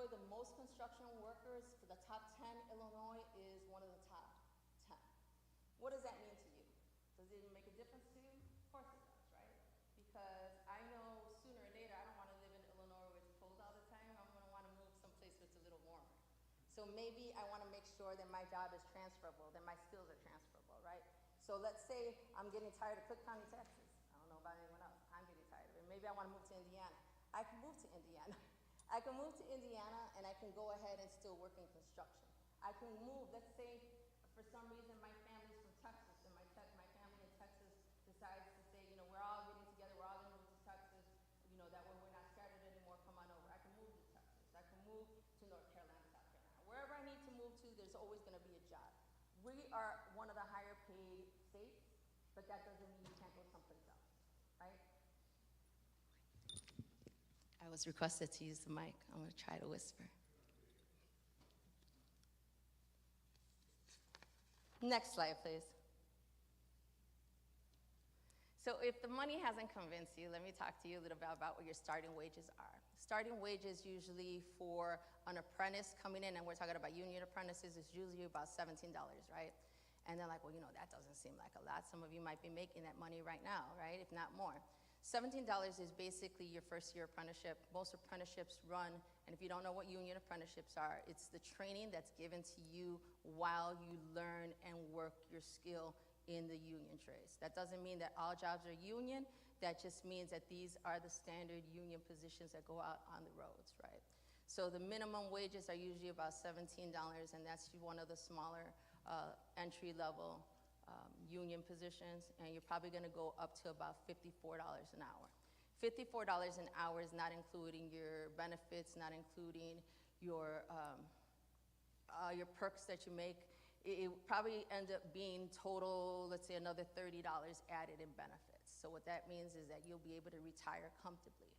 the most construction workers, for the top 10, Illinois is one of the top 10. What does that mean to you? Does it make a difference to you? Of course it does, right? Because I know sooner or later I don't want to live in Illinois where it's cold all the time. I'm going to want to move someplace where it's a little warmer. So maybe I want to make sure that my job is transferable, that my skills are transferable, right? So let's say I'm getting tired of Cook County, Texas. I don't know about anyone else. I'm getting tired of it. Maybe I want to move to Indiana. I can move to Indiana. I can move to Indiana and I can go ahead and still work in construction. I can move, let's say for some reason my family's from Texas and my family in Texas decides to say, you know, we're all getting together, we're all going to move to Texas, you know, that way we're not scattered anymore, come on over. I can move to Texas. I can move to North Carolina, South Carolina. Wherever I need to move to, there's always going to be a job. We are one of the higher paid states, but that doesn't mean you can't go someplace else, right? I was requested to use the mic. I'm going to try to whisper. Next slide, please. So if the money hasn't convinced you, let me talk to you a little bit about what your starting wages are. Starting wages usually for an apprentice coming in, and we're talking about union apprentices, is usually about $17, right? And they're like, well, you know, that doesn't seem like a lot. Some of you might be making that money right now, right? If not more. $17 is basically your first year apprenticeship. Most apprenticeships run, and if you don't know what union apprenticeships are, it's the training that's given to you while you learn and work your skill in the union trades. That doesn't mean that all jobs are union. That just means that these are the standard union positions that go out on the roads, right? So the minimum wages are usually about $17, and that's one of the smaller entry-level union positions, and you're probably going to go up to about $54 an hour. $54 an hour is not including your benefits, not including your perks that you make. It probably ends up being total, let's say another $30 added in benefits. So what that means is that you'll be able to retire comfortably,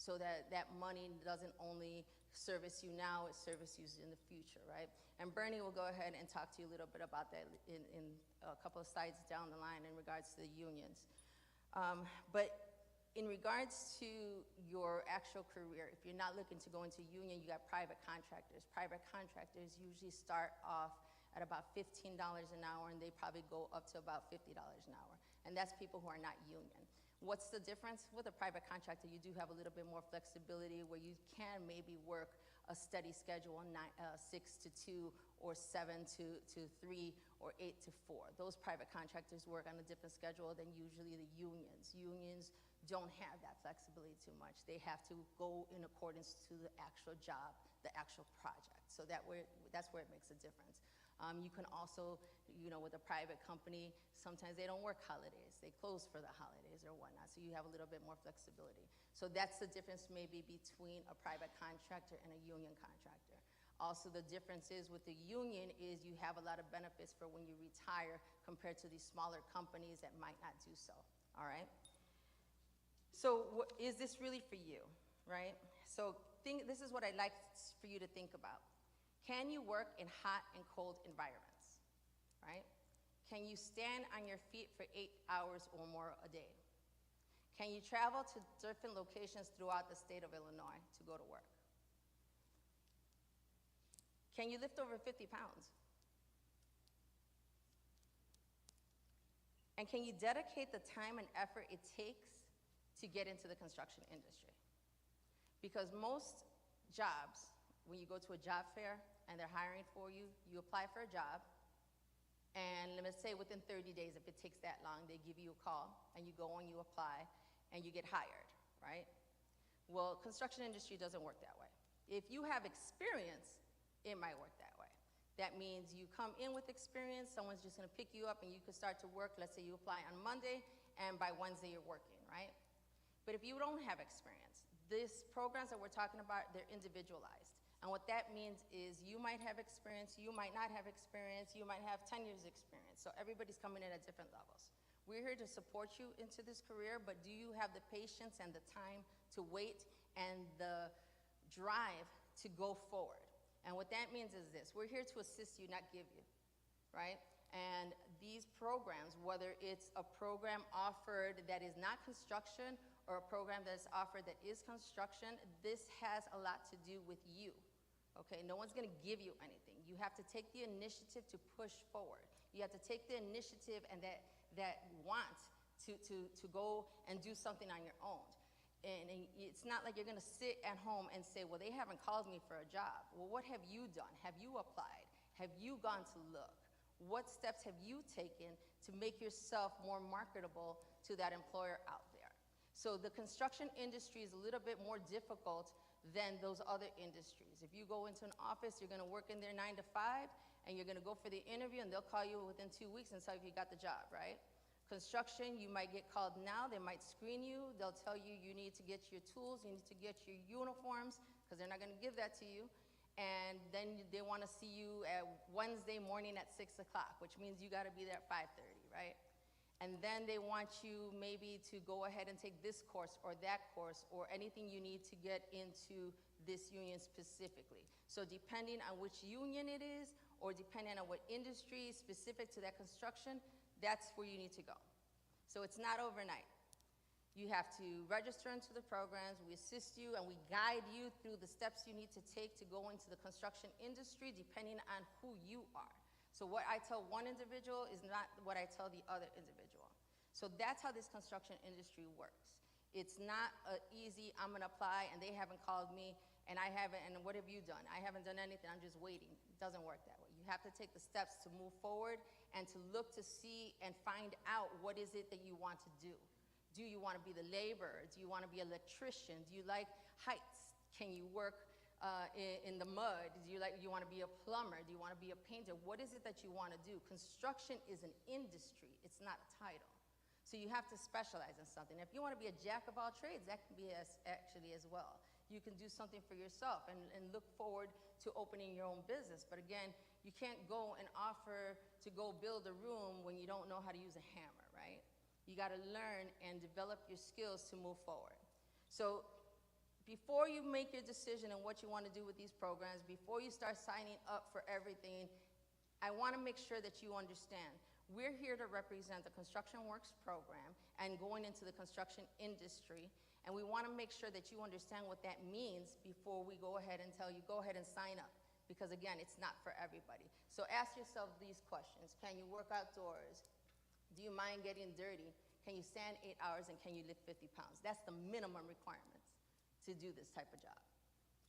so that that money doesn't only service you now, it services you in the future, right? And Bernie will go ahead and talk to you a little bit about that in a couple of slides down the line in regards to the unions. But in regards to your actual career, if you're not looking to go into union, you got private contractors. Private contractors usually start off at about $15 an hour, and they probably go up to about $50 an hour. And that's people who are not union. What's the difference? With a private contractor, you do have a little bit more flexibility where you can maybe work a steady schedule, 6 to 2 or 7 to 3 or 8 to 4. Those private contractors work on a different schedule than usually the unions. Unions don't have that flexibility too much. They have to go in accordance to the actual job, the actual project. So that's where it makes a difference. You can also, you know, with a private company, sometimes they don't work holidays. They close for the holidays or whatnot, so you have a little bit more flexibility. So that's the difference maybe between a private contractor and a union contractor. Also, the difference is with the union is you have a lot of benefits for when you retire compared to these smaller companies that might not do so, all right? So is this really for you, right? So this is what I'd like for you to think about. Can you work in hot and cold environments, right? Can you stand on your feet for 8 hours or more a day? Can you travel to different locations throughout the state of Illinois to go to work? Can you lift over 50 pounds? And can you dedicate the time and effort it takes to get into the construction industry? Because most jobs, when you go to a job fair and they're hiring for you, you apply for a job, and let's say within 30 days, if it takes that long, they give you a call, and you go and you apply, and you get hired, right? Well, construction industry doesn't work that way. If you have experience, it might work that way. That means you come in with experience, someone's just gonna pick you up, and you can start to work. Let's say you apply on Monday, and by Wednesday you're working, right? But if you don't have experience, these programs that we're talking about, they're individualized. And what that means is you might have experience, you might not have experience, you might have 10 years experience. So everybody's coming in at different levels. We're here to support you into this career, but do you have the patience and the time to wait and the drive to go forward? And what that means is this: we're here to assist you, not give you, right? And these programs, whether it's a program offered that is not construction or a program that is offered that is construction, this has a lot to do with you. Okay, no one's gonna give you anything. You have to take the initiative to push forward. You have to take the initiative and that want to go and do something on your own. And it's not like you're gonna sit at home and say, well, they haven't called me for a job. Well, what have you done? Have you applied? Have you gone to look? What steps have you taken to make yourself more marketable to that employer out there? So the construction industry is a little bit more difficult than those other industries. If you go into an office, you're gonna work in there 9 to 5, and you're gonna go for the interview, and they'll call you within 2 weeks and tell you if you got the job, right? Construction, you might get called now, they might screen you, they'll tell you you need to get your tools, you need to get your uniforms, because they're not gonna give that to you. And then they wanna see you at Wednesday morning at 6 o'clock, which means you gotta be there at 5:30, right? And then they want you maybe to go ahead and take this course or that course or anything you need to get into this union specifically. So depending on which union it is, or depending on what industry specific to that construction, that's where you need to go. So it's not overnight. You have to register into the programs, we assist you, and we guide you through the steps you need to take to go into the construction industry depending on who you are. So what I tell one individual is not what I tell the other individual. So that's how this construction industry works. It's not easy, I'm gonna apply and they haven't called me and I haven't, and what have you done? I haven't done anything, I'm just waiting. It doesn't work that way. You have to take the steps to move forward and to look to see and find out what is it that you want to do. Do you wanna be the laborer? Do you wanna be an electrician? Do you like heights? Can you work in the mud? Do you want to be a plumber? Do you want to be a painter? What is it that you want to do? Construction is an industry, it's not a title. So you have to specialize in something. If you want to be a jack of all trades, that can be actually as well. You can do something for yourself and look forward to opening your own business. But again, you can't go and offer to go build a room when you don't know how to use a hammer, right? You got to learn and develop your skills to move forward. So before you make your decision on what you want to do with these programs, before you start signing up for everything, I want to make sure that you understand. We're here to represent the Construction Works program and going into the construction industry, and we want to make sure that you understand what that means before we go ahead and tell you, go ahead and sign up. Because again, it's not for everybody. So ask yourself these questions. Can you work outdoors? Do you mind getting dirty? Can you stand 8 hours and can you lift 50 pounds? That's the minimum requirements to do this type of job,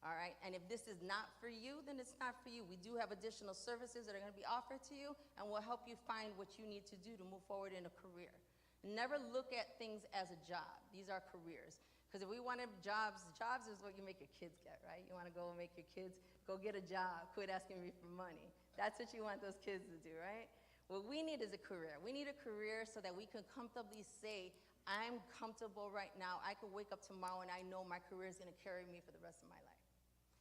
all right? And if this is not for you, then it's not for you. We do have additional services that are gonna be offered to you, and we'll help you find what you need to do to move forward in a career. Never look at things as a job. These are careers. Because if we wanted jobs is what you make your kids get, right? You wanna go and make your kids go get a job, quit asking me for money. That's what you want those kids to do, right? What we need is a career. We need a career so that we can comfortably say, I'm comfortable right now. I could wake up tomorrow and I know my career is gonna carry me for the rest of my life.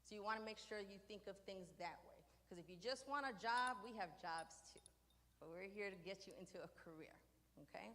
So you wanna make sure you think of things that way. Because if you just want a job, we have jobs too. But we're here to get you into a career, okay?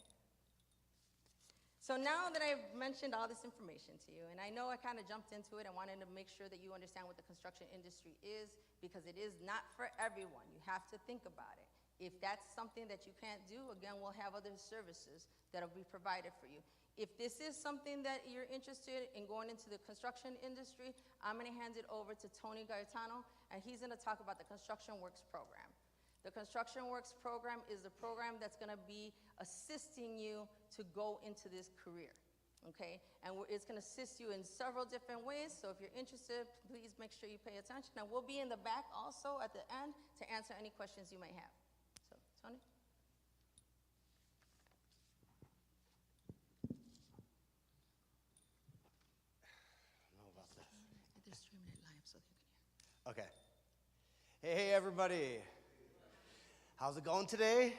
So now that I've mentioned all this information to you, and I know I kind of jumped into it and wanted to make sure that you understand what the construction industry is, because it is not for everyone. You have to think about it. If that's something that you can't do, again, we'll have other services that will be provided for you. If this is something that you're interested in going into the construction industry, I'm gonna hand it over to Tony Gaetano, and he's gonna talk about the Construction Works program. The Construction Works program is the program that's gonna be assisting you to go into this career, okay? And it's gonna assist you in several different ways, so if you're interested, please make sure you pay attention. And we'll be in the back also at the end to answer any questions you might have. So, Tony? They're streaming it live so they can hear. Okay. Hey, everybody. How's it going today?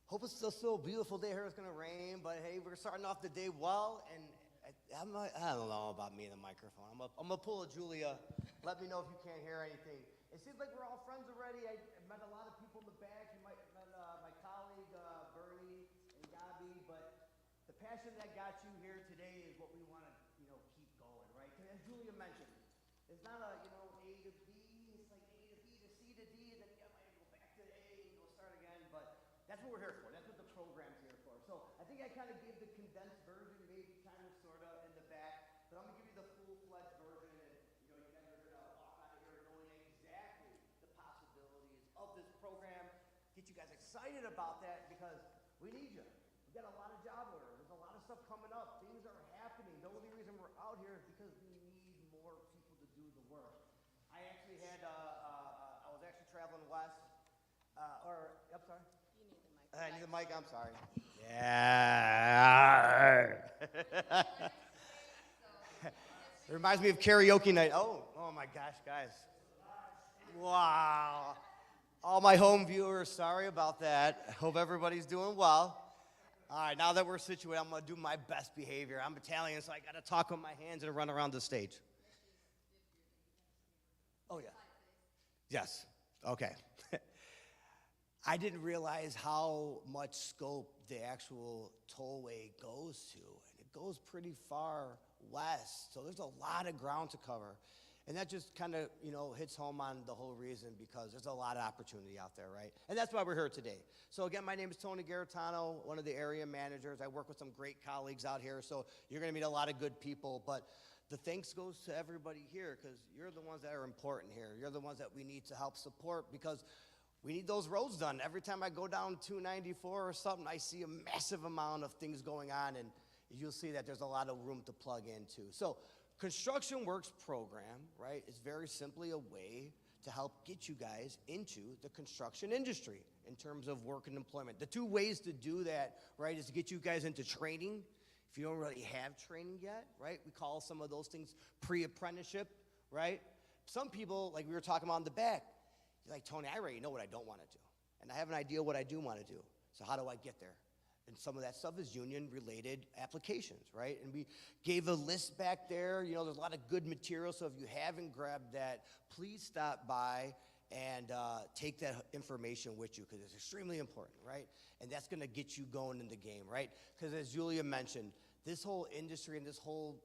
Hope it's still a beautiful day here. It's going to rain, but hey, we're starting off the day well, and I don't know about me and the microphone. I'm going to pull a Julia. Let me know if you can't hear anything. It seems like we're all friends already. I met a lot of people in the back. You might have met my colleague, Bernie and Gabi, but the passion that got you here today is what we want to, keep going, right? As Julia mentioned, it's not a, A to B. It's like A to B to C to D, and then you might go back to A and go start again, but that's what we're here for. That's what the program's here for. So I think I kind of gave the condensed version, maybe kind of, sort of, in the back, but I'm going to give you the full-fledged version, and, you guys are going to walk out of here you guys excited about that because we need you. We got a lot of job orders. There's a lot of stuff coming up. Things are happening. The only reason we're out here is because we need more people to do the work. I actually had, I was actually traveling west, I'm sorry. You need the mic. I need the mic, I'm sorry. Yeah. It reminds me of karaoke night. Oh my gosh, guys. Wow. All my home viewers, sorry about that. Hope everybody's doing well. All right, now that we're situated, I'm going to do my best behavior. I'm Italian, so I got to talk with my hands and run around the stage. Oh, yeah. Yes. Okay. I didn't realize how much scope the actual tollway goes to. And it goes pretty far west, so there's a lot of ground to cover. And that just kind of, hits home on the whole reason because there's a lot of opportunity out there, right? And that's why we're here today. So again, my name is Tony Garitano, one of the area managers. I work with some great colleagues out here, so you're going to meet a lot of good people. But the thanks goes to everybody here because you're the ones that are important here. You're the ones that we need to help support because we need those roads done. Every time I go down 294 or something, I see a massive amount of things going on, and you'll see that there's a lot of room to plug into. So Construction Works program, right, is very simply a way to help get you guys into the construction industry in terms of work and employment. The two ways to do that, right, is to get you guys into training. If you don't really have training yet, right, we call some of those things pre-apprenticeship, right? Some people, like we were talking about in the back, you're like, Tony, I already know what I don't want to do. And I have an idea what I do want to do. So how do I get there? And some of that stuff is union-related applications, right? And we gave a list back there. There's a lot of good material, so if you haven't grabbed that, please stop by and take that information with you because it's extremely important, right? And that's going to get you going in the game, right? Because as Julia mentioned, this whole industry and this whole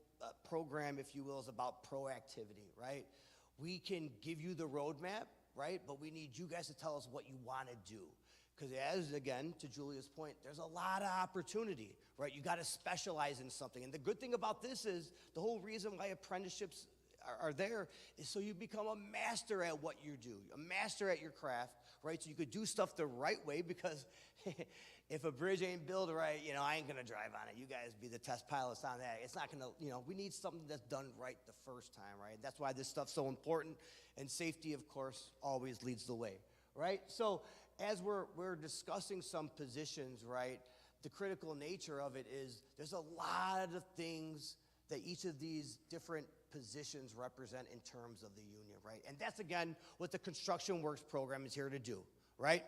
program, if you will, is about proactivity, right? We can give you the roadmap, right? But we need you guys to tell us what you want to do. Because as, again, to Julia's point, there's a lot of opportunity, right? You got to specialize in something. And the good thing about this is the whole reason why apprenticeships are there is so you become a master at what you do, a master at your craft, right? So you could do stuff the right way because if a bridge ain't built right, I ain't going to drive on it. You guys be the test pilots on that. It's not going to, we need something that's done right the first time, right? That's why this stuff's so important. And safety, of course, always leads the way, right? So as we're discussing some positions, right, the critical nature of it is there's a lot of things that each of these different positions represent in terms of the union, right? And that's, again, what the Construction Works program is here to do, right?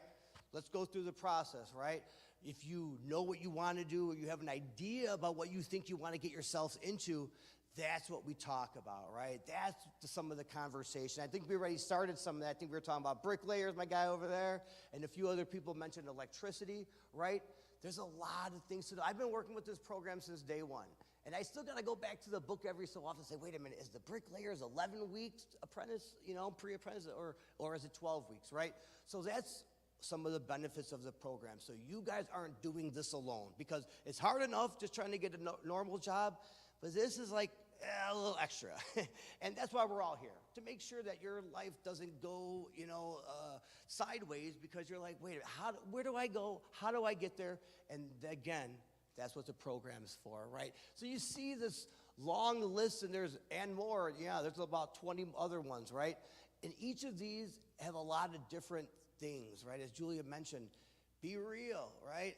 Let's go through the process, right? If you know what you want to do or you have an idea about what you think you want to get yourselves into, that's what we talk about, right? That's some of the conversation. I think we already started some of that. I think we were talking about bricklayers, my guy over there, and a few other people mentioned electricity, right? There's a lot of things to do. I've been working with this program since day one, and I still got to go back to the book every so often and say, wait a minute, is the bricklayers 11 weeks apprentice, pre-apprentice, or is it 12 weeks, right? So that's some of the benefits of the program. So you guys aren't doing this alone because it's hard enough just trying to get a normal job, but this is like a little extra. And that's why we're all here, to make sure that your life doesn't go, sideways because you're like, wait, where do I go? How do I get there? And again, that's what the program's for, right? So you see this long list, and there's about 20 other ones, right? And each of these have a lot of different things, right? As Julia mentioned, be real, right?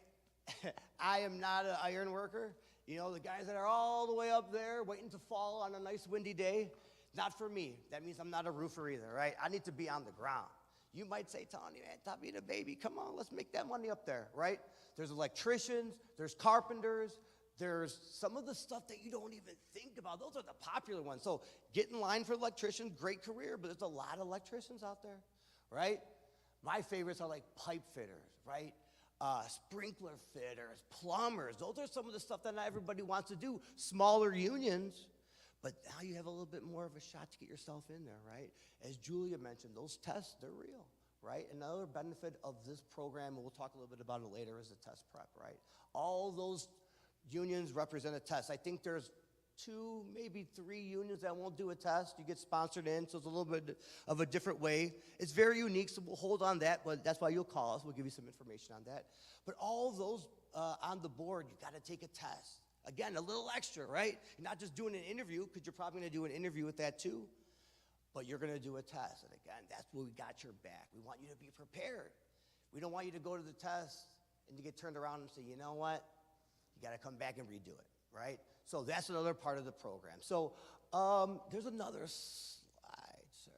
I am not an iron worker. The guys that are all the way up there waiting to fall on a nice windy day, not for me. That means I'm not a roofer either, right? I need to be on the ground. You might say, Tony, man, stop being a baby. Come on, let's make that money up there, right? There's electricians, there's carpenters, there's some of the stuff that you don't even think about. Those are the popular ones. So get in line for electrician, great career, but there's a lot of electricians out there, right? My favorites are like pipe fitters, right? Sprinkler fitters, plumbers. Those are some of the stuff that not everybody wants to do. Smaller unions, but now you have a little bit more of a shot to get yourself in there, right? As Julia mentioned, those tests, they're real, right? Another benefit of this program, and we'll talk a little bit about it later, is the test prep, right? All those unions represent a test. I think there's 2, maybe 3 unions that won't do a test. You get sponsored in, so it's a little bit of a different way. It's very unique, so we'll hold on that, but that's why you'll call us. We'll give you some information on that. But all those on the board, you got to take a test. Again, a little extra, right? You're not just doing an interview, because you're probably going to do an interview with that too, but you're going to do a test. And again, that's where we got your back. We want you to be prepared. We don't want you to go to the test and you get turned around and say, you know what? You got to come back and redo it, right? So that's another part of the program. So there's another slide, sir.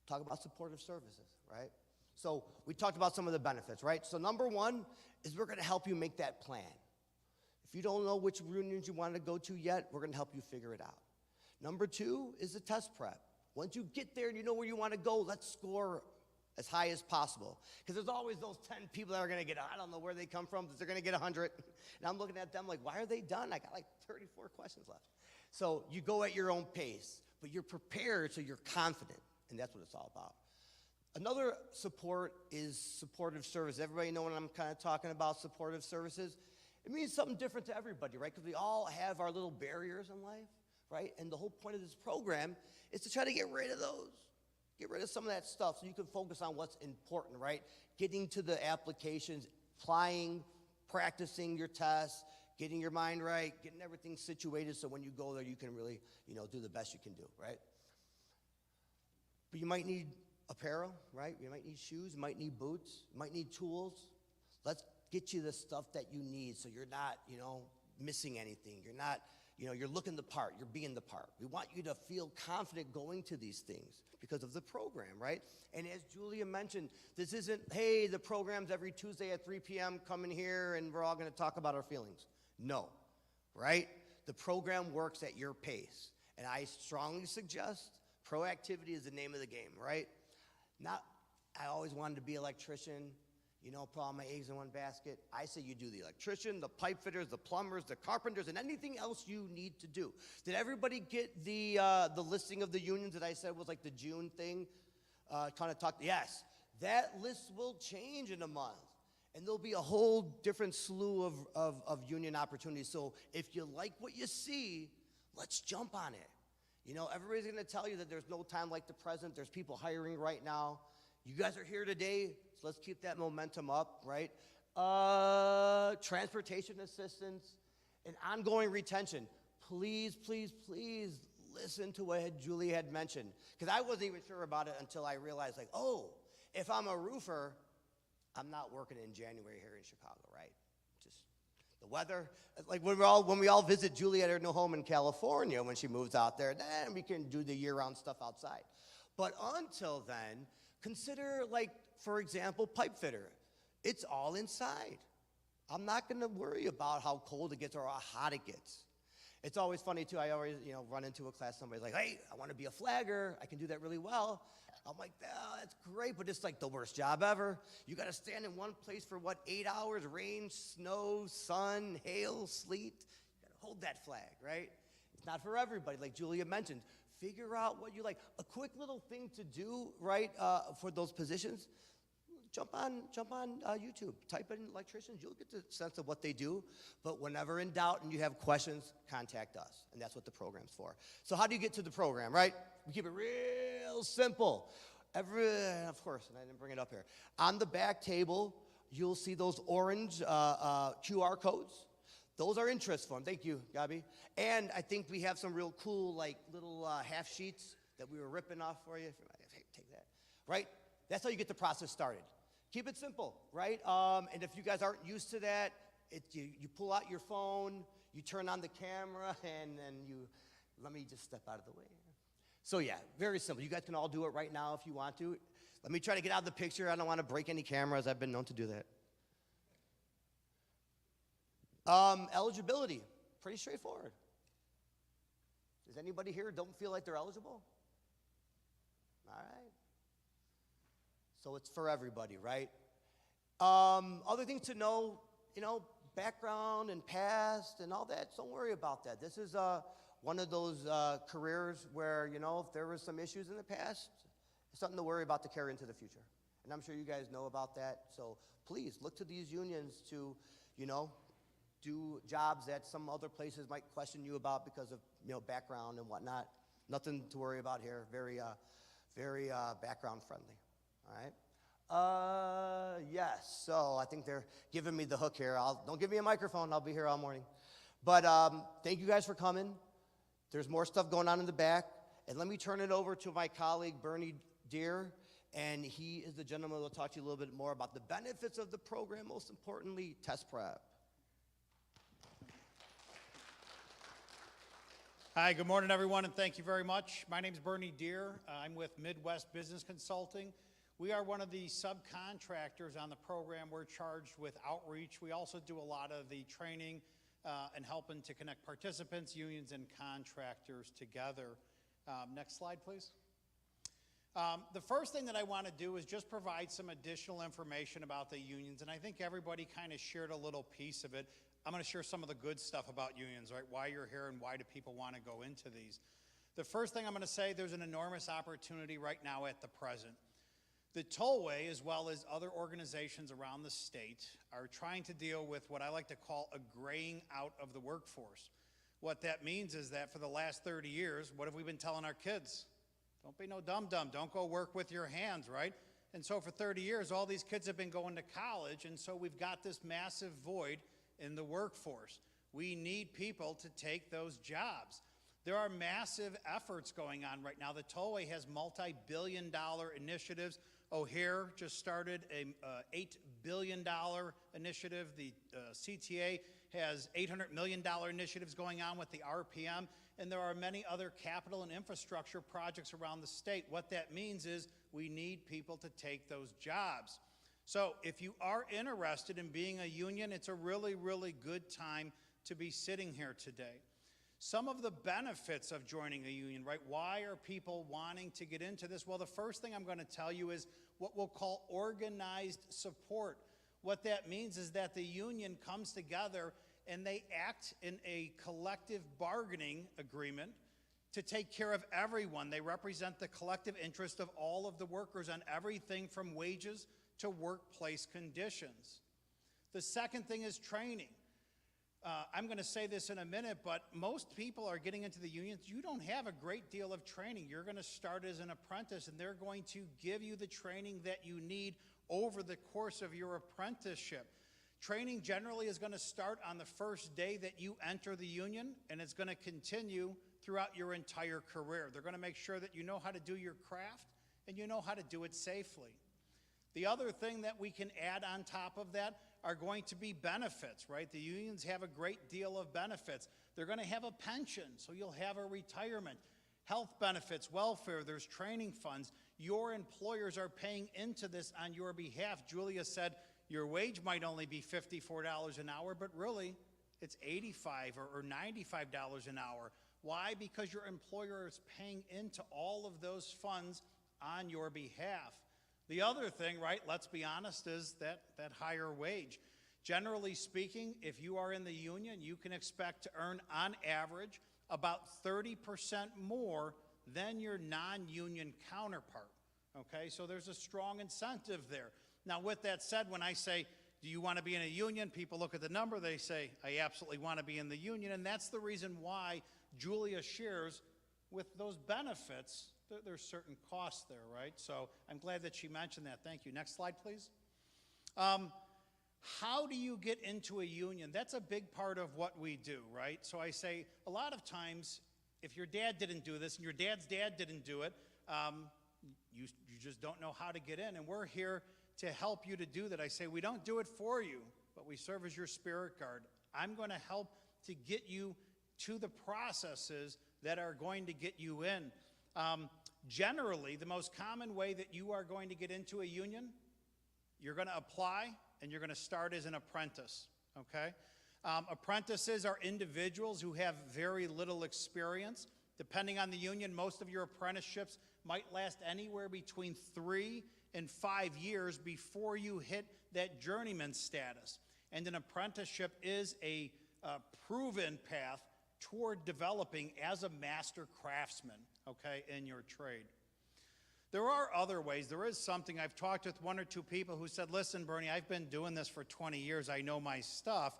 Talk about supportive services, right? So we talked about some of the benefits, right? So number 1 is we're going to help you make that plan. If you don't know which reunions you want to go to yet, we're going to help you figure it out. Number 2 is the test prep. Once you get there and you know where you want to go, let's score as high as possible. Because there's always those 10 people that are going to get, I don't know where they come from, but they're going to get 100. And I'm looking at them like, why are they done? I got like 34 questions left. So you go at your own pace, but you're prepared so you're confident. And that's what it's all about. Another support is supportive service. Everybody know what I'm kind of talking about, supportive services? It means something different to everybody, right? Because we all have our little barriers in life, right? And the whole point of this program is to try to get rid of those. Get rid of some of that stuff so you can focus on what's important, right? Getting to the applications, applying, practicing your tests, getting your mind right, getting everything situated so when you go there you can really, do the best you can do, right? But you might need apparel, right? You might need shoes, you might need boots, you might need tools. Let's get you the stuff that you need so you're not, missing anything. You're not, you're looking the part, you're being the part. We want you to feel confident going to these things because of the program, right? And as Julia mentioned, this isn't, hey, the program's every Tuesday at 3 p.m., come in here and we're all going to talk about our feelings. No, right? The program works at your pace. And I strongly suggest proactivity is the name of the game, right? I always wanted to be an electrician, put all my eggs in one basket. I say you do the electrician, the pipe fitters, the plumbers, the carpenters, and anything else you need to do. Did everybody get the listing of the unions that I said was like the June thing? Yes. That list will change in a month. And there'll be a whole different slew of union opportunities. So if you like what you see, let's jump on it. Everybody's going to tell you that there's no time like the present. There's people hiring right now. You guys are here today, so let's keep that momentum up, right? Transportation assistance and ongoing retention. Please, please, please listen to what Julie had mentioned. Because I wasn't even sure about it until I realized, if I'm a roofer, I'm not working in January here in Chicago, right? Just the weather. Like when we all visit Julie at her new home in California when she moves out there, then we can do the year-round stuff outside. But until then, consider, for example, pipe fitter. It's all inside. I'm not going to worry about how cold it gets or how hot it gets. It's always funny, too. I always, run into a class, somebody's like, hey, I want to be a flagger. I can do that really well. I'm like, oh, that's great, but it's like the worst job ever. You got to stand in one place for, 8 hours? Rain, snow, sun, hail, sleet. You got to hold that flag, right? It's not for everybody, like Julia mentioned. Figure out what you like. A quick little thing to do, right, for those positions, jump on YouTube. Type in electricians. You'll get the sense of what they do. But whenever in doubt and you have questions, contact us. And that's what the program's for. So how do you get to the program, right? We keep it real simple. Of course, and I didn't bring it up here. On the back table, you'll see those orange QR codes. Those are interest forms. Thank you, Gabi. And I think we have some real cool, little half sheets that we were ripping off for you. Hey, take that, right? That's how you get the process started. Keep it simple, right? And if you guys aren't used to that, you pull out your phone, you turn on the camera, and then let me just step out of the way. So yeah, very simple. You guys can all do it right now if you want to. Let me try to get out of the picture. I don't want to break any cameras. I've been known to do that. Eligibility, pretty straightforward. Does anybody here don't feel like they're eligible? All right. So it's for everybody, right? Other things to know, background and past and all that, don't worry about that. This is one of those careers where, if there were some issues in the past, it's something to worry about to carry into the future. And I'm sure you guys know about that. So please look to these unions to, do jobs that some other places might question you about because of, background and whatnot. Nothing to worry about here. Very background friendly. All right. Yes. So I think they're giving me the hook here. Don't give me a microphone. I'll be here all morning. But thank you guys for coming. There's more stuff going on in the back. And let me turn it over to my colleague, Bernie Deere. And he is the gentleman who will talk to you a little bit more about the benefits of the program, most importantly, test prep. Hi, good morning, everyone, and thank you very much. My name is Bernie Deere. I'm with Midwest Business Consulting. We are one of the subcontractors on the program. We're charged with outreach. We also do a lot of the training and helping to connect participants, unions, and contractors together. Next slide, please. The first thing that I want to do is just provide some additional information about the unions, and I think everybody kind of shared a little piece of it. I'm going to share some of the good stuff about unions, right? Why you're here and why do people want to go into these. The first thing I'm going to say, there's an enormous opportunity right now at the present. The Tollway, as well as other organizations around the state, are trying to deal with what I like to call a graying out of the workforce. What that means is that for the last 30 years, what have we been telling our kids? Don't be no dum-dum. Don't go work with your hands, right? And so for 30 years, all these kids have been going to college, and so we've got this massive void in the workforce. We need people to take those jobs. There are massive efforts going on right now. The Tollway has multi-billion-dollar initiatives. O'Hare just started a $8 billion initiative. The CTA has $800 million initiatives going on with the RPM, and there are many other capital and infrastructure projects around the state. What that means is we need people to take those jobs. So if you are interested in being a union, it's a really, really good time to be sitting here today. Some of the benefits of joining a union, right? Why are people wanting to get into this? Well, the first thing I'm going to tell you is what we'll call organized support. What that means is that the union comes together and they act in a collective bargaining agreement to take care of everyone. They represent the collective interest of all of the workers on everything from wages to workplace conditions. The second thing is training. I'm going to say this in a minute, but most people are getting into the unions. You don't have a great deal of training. You're going to start as an apprentice, and they're going to give you the training that you need over the course of your apprenticeship. Training generally is going to start on the first day that you enter the union, and it's going to continue throughout your entire career. They're going to make sure that you know how to do your craft and you know how to do it safely. The other thing that we can add on top of that are going to be benefits, right? The unions have a great deal of benefits. They're going to have a pension, so you'll have a retirement. Health benefits, welfare, there's training funds. Your employers are paying into this on your behalf. Julia said your wage might only be $54 an hour, but really it's $85 or $95 an hour. Why? Because your employer is paying into all of those funds on your behalf. The other thing, right, let's be honest, is that higher wage. Generally speaking, if you are in the union, you can expect to earn, on average, about 30% more than your non-union counterpart, okay? So there's a strong incentive there. Now, with that said, when I say, do you want to be in a union, people look at the number, they say, I absolutely want to be in the union, and that's the reason why Julia shares with those benefits. There's certain costs there, right? So I'm glad that she mentioned that. Thank you. Next slide, please. How do you get into a union? That's a big part of what we do, right? So I say a lot of times, if your dad didn't do this and your dad's dad didn't do it, you just don't know how to get in. And we're here to help you to do that. I say we don't do it for you, but we serve as your spirit guard. I'm going to help to get you to the processes that are going to get you in. Generally, the most common way that you are going to get into a union, you're going to apply and you're going to start as an apprentice, okay? Apprentices are individuals who have very little experience. Depending on the union, most of your apprenticeships might last anywhere between 3 and 5 years before you hit that journeyman status. And an apprenticeship is a proven path toward developing as a master craftsman, okay, in your trade. There are other ways. There is something. I've talked with 1 or 2 people who said, listen, Bernie, I've been doing this for 20 years. I know my stuff.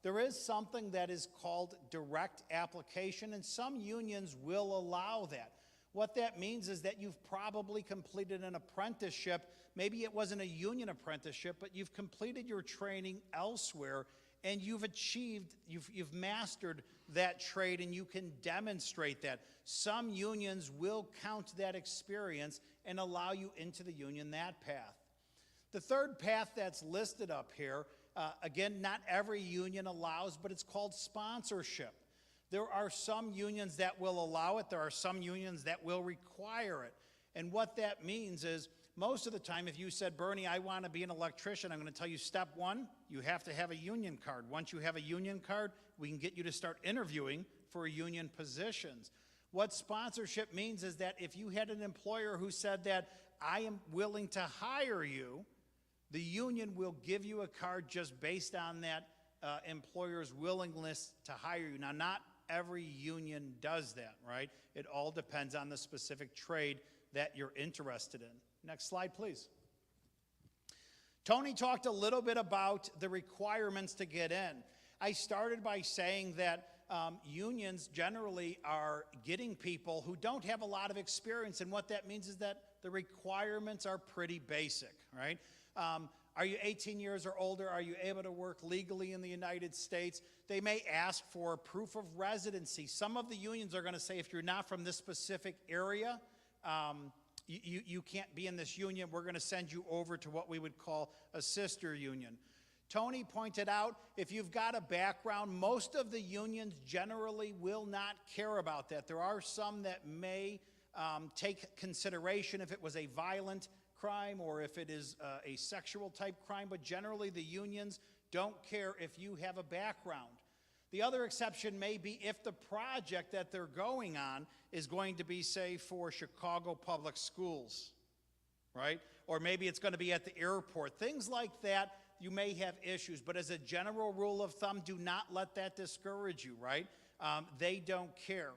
there is something that is called direct application, and some unions will allow that. What that means is that you've probably completed an apprenticeship. Maybe it wasn't a union apprenticeship, but you've completed your training elsewhere, and you've mastered that trade, and you can demonstrate that. Some unions will count that experience and allow you into the union that path. The third path that's listed up here, again, not every union allows, but it's called sponsorship. There are some unions that will allow it. There are some unions that will require it. And what that means is, most of the time, if you said, Bernie, I want to be an electrician, I'm going to tell you, step one, you have to have a union card. Once you have a union card, we can get you to start interviewing for union positions. What sponsorship means is that if you had an employer who said that, I am willing to hire you, the union will give you a card just based on that employer's willingness to hire you. Now, not every union does that, right? It all depends on the specific trade that you're interested in. Next slide, please. Tony talked a little bit about the requirements to get in. I started by saying that unions generally are getting people who don't have a lot of experience, and what that means is that the requirements are pretty basic, right? Are you 18 years or older? Are you able to work legally in the United States? They may ask for proof of residency. Some of the unions are going to say, if you're not from this specific area, you can't be in this union. We're going to send you over to what we would call a sister union. Tony pointed out, if you've got a background, most of the unions generally will not care about that. There are some that may take consideration if it was a violent crime or if it is a sexual type crime, but generally the unions don't care if you have a background. The other exception may be if the project that they're going on is going to be, say, for Chicago Public Schools, right? Or maybe it's going to be at the airport. Things like that, you may have issues, but as a general rule of thumb, do not let that discourage you, right? They don't care.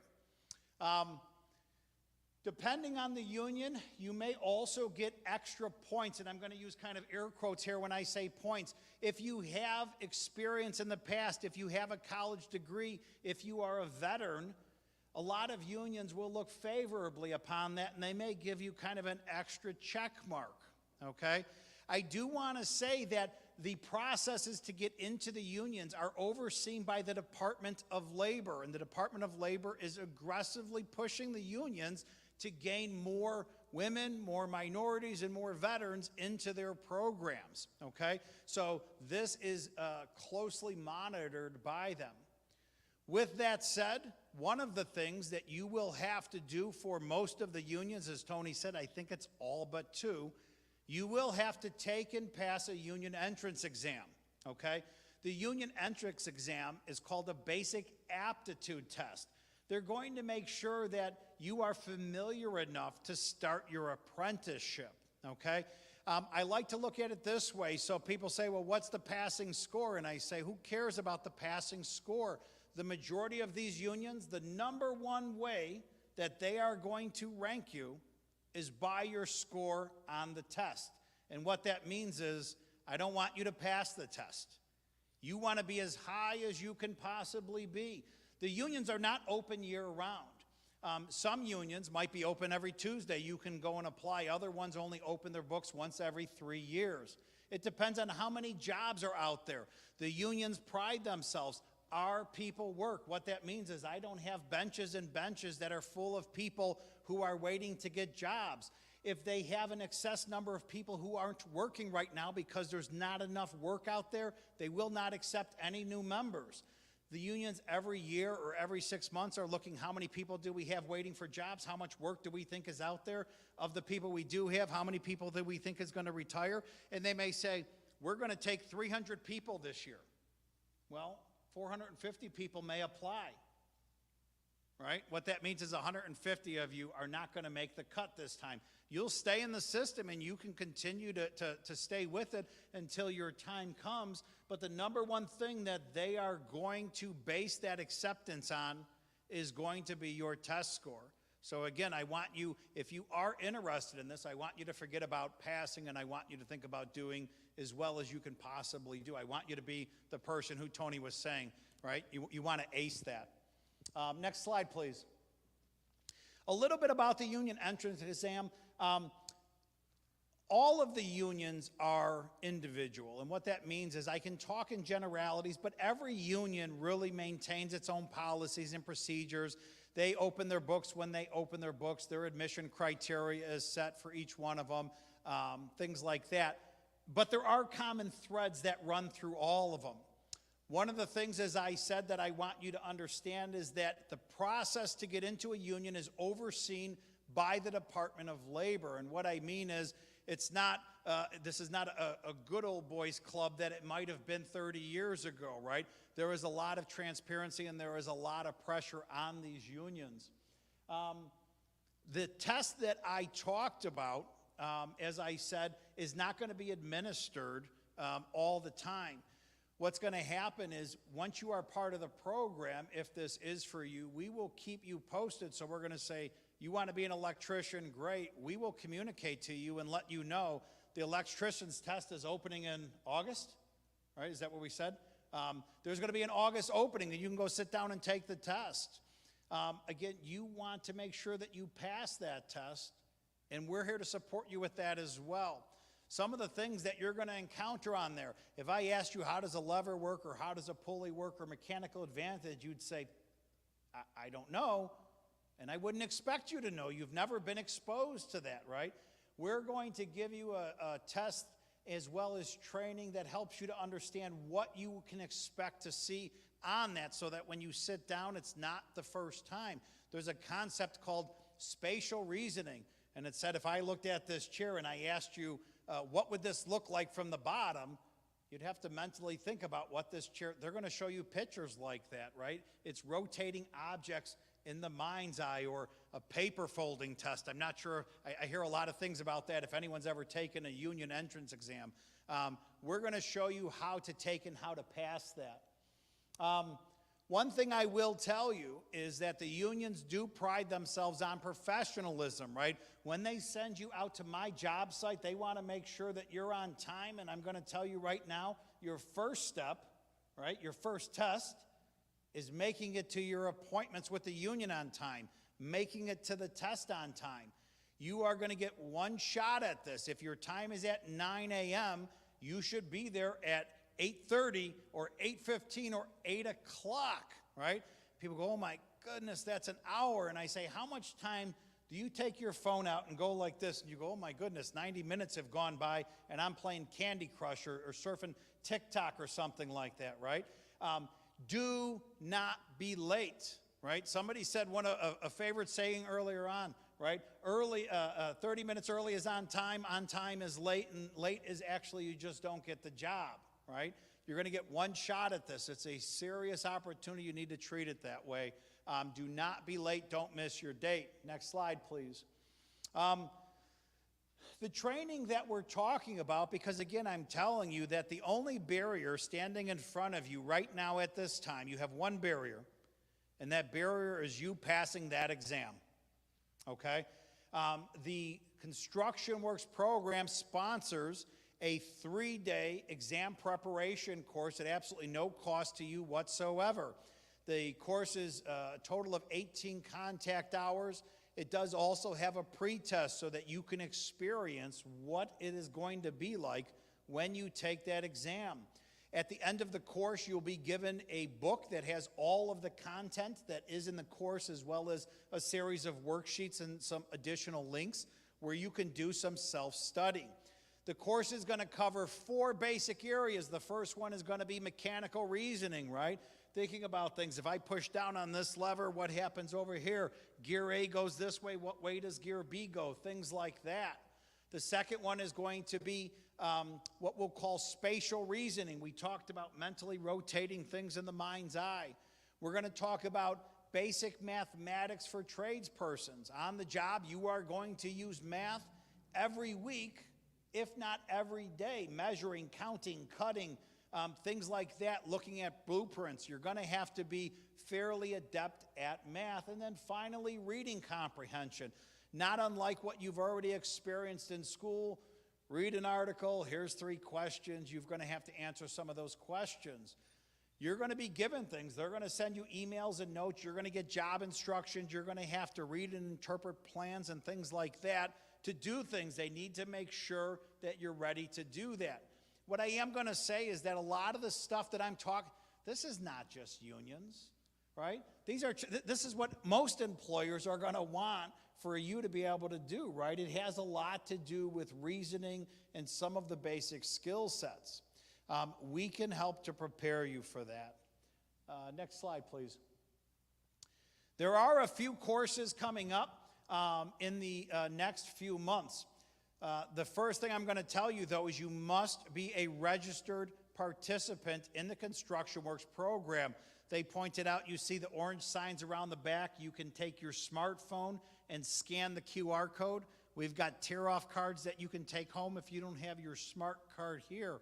Depending on the union, you may also get extra points, and I'm going to use kind of air quotes here when I say points. If you have experience in the past, if you have a college degree, if you are a veteran, a lot of unions will look favorably upon that, and they may give you kind of an extra check mark, okay? I do want to say that the processes to get into the unions are overseen by the Department of Labor, and the Department of Labor is aggressively pushing the unions to gain more women, more minorities, and more veterans into their programs, okay? So this is closely monitored by them. With that said, one of the things that you will have to do for most of the unions, as Tony said, I think it's all but two, you will have to take and pass a union entrance exam, okay? The union entrance exam is called a basic aptitude test. They're going to make sure that you are familiar enough to start your apprenticeship, okay? I like to look at it this way. So people say, well, what's the passing score? And I say, who cares about the passing score? The majority of these unions, the number one way that they are going to rank you is by your score on the test. And what that means is, I don't want you to pass the test. You want to be as high as you can possibly be. The unions are not open year-round. Some unions might be open every Tuesday. You can go and apply. Other ones only open their books once every 3 years. It depends on how many jobs are out there. The unions pride themselves. Our people work. What that means is I don't have benches and benches that are full of people who are waiting to get jobs. If they have an excess number of people who aren't working right now because there's not enough work out there, they will not accept any new members. The unions every year or every 6 months are looking, how many people do we have waiting for jobs? How much work do we think is out there? Of the people we do have, how many people do we think is going to retire? And they may say, we're going to take 300 people this year. Well, 450 people may apply, right? What that means is 150 of you are not going to make the cut this time. You'll stay in the system and you can continue to stay with it until your time comes. But the number one thing that they are going to base that acceptance on is going to be your test score. So again, I want you, if you are interested in this, I want you to forget about passing and I want you to think about doing as well as you can possibly do. I want you to be the person who Tony was saying, right? You want to ace that. Next slide, please. A little bit about the union entrance exam. All of the unions are individual, and what that means is I can talk in generalities, but every union really maintains its own policies and procedures. They open their books when they open their books. Their admission criteria is set for each one of them, things like that. But there are common threads that run through all of them. One of the things, as I said, that I want you to understand is that the process to get into a union is overseen by the Department of Labor. And what I mean is, this is not a good old boys club that it might have been 30 years ago, right? There is a lot of transparency and there is a lot of pressure on these unions. The test that I talked about, as I said, is not going to be administered all the time. What's going to happen is once you are part of the program, if this is for you, we will keep you posted. So we're going to say, you want to be an electrician, great. We will communicate to you and let you know the electrician's test is opening in August, right? Is that what we said? There's going to be an August opening, and you can go sit down and take the test. Again, you want to make sure that you pass that test, and we're here to support you with that as well. Some of the things that you're going to encounter on there, if I asked you how does a lever work or how does a pulley work or mechanical advantage, you'd say, I don't know. And I wouldn't expect you to know. You've never been exposed to that, right? We're going to give you a test as well as training that helps you to understand what you can expect to see on that so that when you sit down, it's not the first time. There's a concept called spatial reasoning. And it said if I looked at this chair and I asked you, what would this look like from the bottom? You'd have to mentally think about what this chair, they're going to show you pictures like that, right? It's rotating objects in the mind's eye, or a paper folding test. I'm not sure, I hear a lot of things about that if anyone's ever taken a union entrance exam. We're going to show you how to take and how to pass that. One thing I will tell you is that the unions do pride themselves on professionalism, right? When they send you out to my job site, they want to make sure that you're on time, and I'm going to tell you right now, your first step, right, your first test, is making it to your appointments with the union on time, making it to the test on time. You are going to get one shot at this. If your time is at 9 a.m., you should be there at 8:30 or 8:15 or 8 o'clock, right? People go, oh my goodness, that's an hour. And I say, how much time do you take your phone out and go like this? And you go, oh my goodness, 90 minutes have gone by and I'm playing Candy Crush or surfing TikTok or something like that, right? Do not be late, right? Somebody said a favorite saying earlier on, right? 30 minutes early is on time is late, and late is actually you just don't get the job, right? You're going to get one shot at this. It's a serious opportunity. You need to treat it that way. Do not be late. Don't miss your date. Next slide, please. The training that we're talking about, because again, I'm telling you that the only barrier standing in front of you right now at this time, you have one barrier, and that barrier is you passing that exam, okay? The Construction Works program sponsors a 3-day exam preparation course at absolutely no cost to you whatsoever. The course is a total of 18 contact hours. It does also have a pre-test so that you can experience what it is going to be like when you take that exam. At the end of the course, you'll be given a book that has all of the content that is in the course, as well as a series of worksheets and some additional links where you can do some self-study. The course is going to cover 4 basic areas. The first one is going to be mechanical reasoning, right? Thinking about things. If I push down on this lever, what happens over here? Gear A goes this way. What way does gear B go? Things like that. The second one is going to be what we'll call spatial reasoning. We talked about mentally rotating things in the mind's eye. We're going to talk about basic mathematics for tradespersons. On the job, you are going to use math every week, if not every day, measuring, counting, cutting, things like that, looking at blueprints. You're going to have to be fairly adept at math. And then finally, reading comprehension. Not unlike what you've already experienced in school, read an article, here's 3 questions, you're going to have to answer some of those questions. You're going to be given things. They're going to send you emails and notes. You're going to get job instructions. You're going to have to read and interpret plans and things like that to do things. They need to make sure that you're ready to do that. What I am going to say is that a lot of the stuff that I'm talking, this is not just unions, right? This is what most employers are going to want for you to be able to do, right? It has a lot to do with reasoning and some of the basic skill sets. We can help to prepare you for that. Next slide, please. There are a few courses coming up in the next few months. The first thing I'm going to tell you, though, is you must be a registered participant in the Construction Works program. They pointed out, you see the orange signs around the back. You can take your smartphone and scan the QR code. We've got tear-off cards that you can take home if you don't have your smart card here.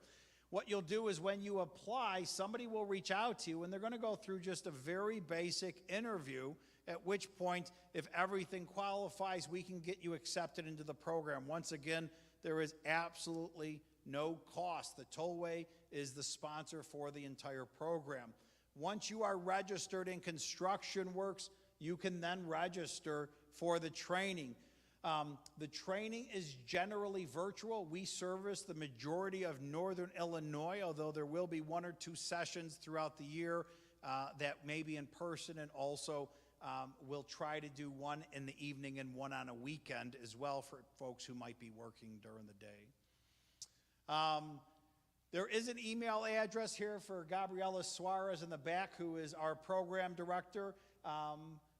What you'll do is when you apply, somebody will reach out to you, and they're going to go through just a very basic interview, at which point, if everything qualifies, we can get you accepted into the program. Once again, there is absolutely no cost. The Tollway is the sponsor for the entire program. Once you are registered in Construction Works, you can then register for the training. The training is generally virtual. We service the majority of northern Illinois, although there will be 1 or 2 sessions throughout the year that may be in person, and also we'll try to do one in the evening and one on a weekend as well for folks who might be working during the day. There is an email address here for Gabriela Suarez in the back, who is our program director.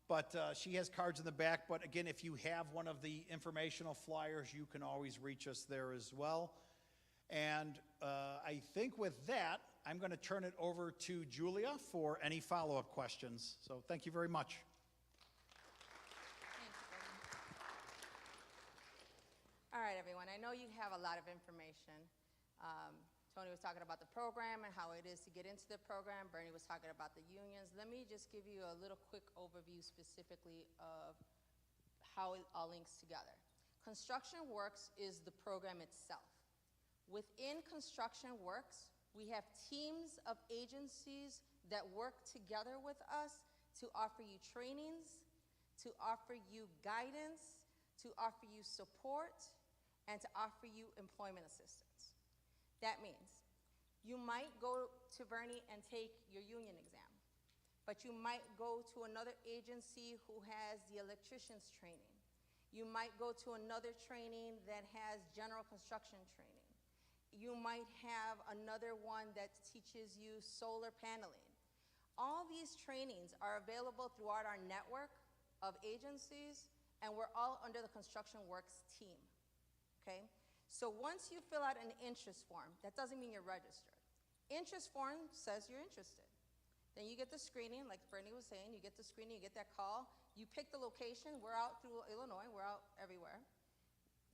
But she has cards in the back. But again, if you have one of the informational flyers, you can always reach us there as well. And I think with that, I'm going to turn it over to Julia for any follow-up questions. So thank you very much. Thank you, Bernie. All right, everyone. I know you have a lot of information. Tony was talking about the program and how it is to get into the program. Bernie was talking about the unions. Let me just give you a little quick overview specifically of how it all links together. Construction Works is the program itself. Within Construction Works, we have teams of agencies that work together with us to offer you trainings, to offer you guidance, to offer you support, and to offer you employment assistance. That means you might go to Bernie and take your union exam, but you might go to another agency who has the electrician's training. You might go to another training that has general construction training. You might have another one that teaches you solar paneling. All these trainings are available throughout our network of agencies, and we're all under the Construction Works team, okay? So once you fill out an interest form, that doesn't mean you're registered. Interest form says you're interested. Then you get the screening, like Bernie was saying, you get the screening, you get that call, you pick the location. We're out through Illinois, we're out everywhere.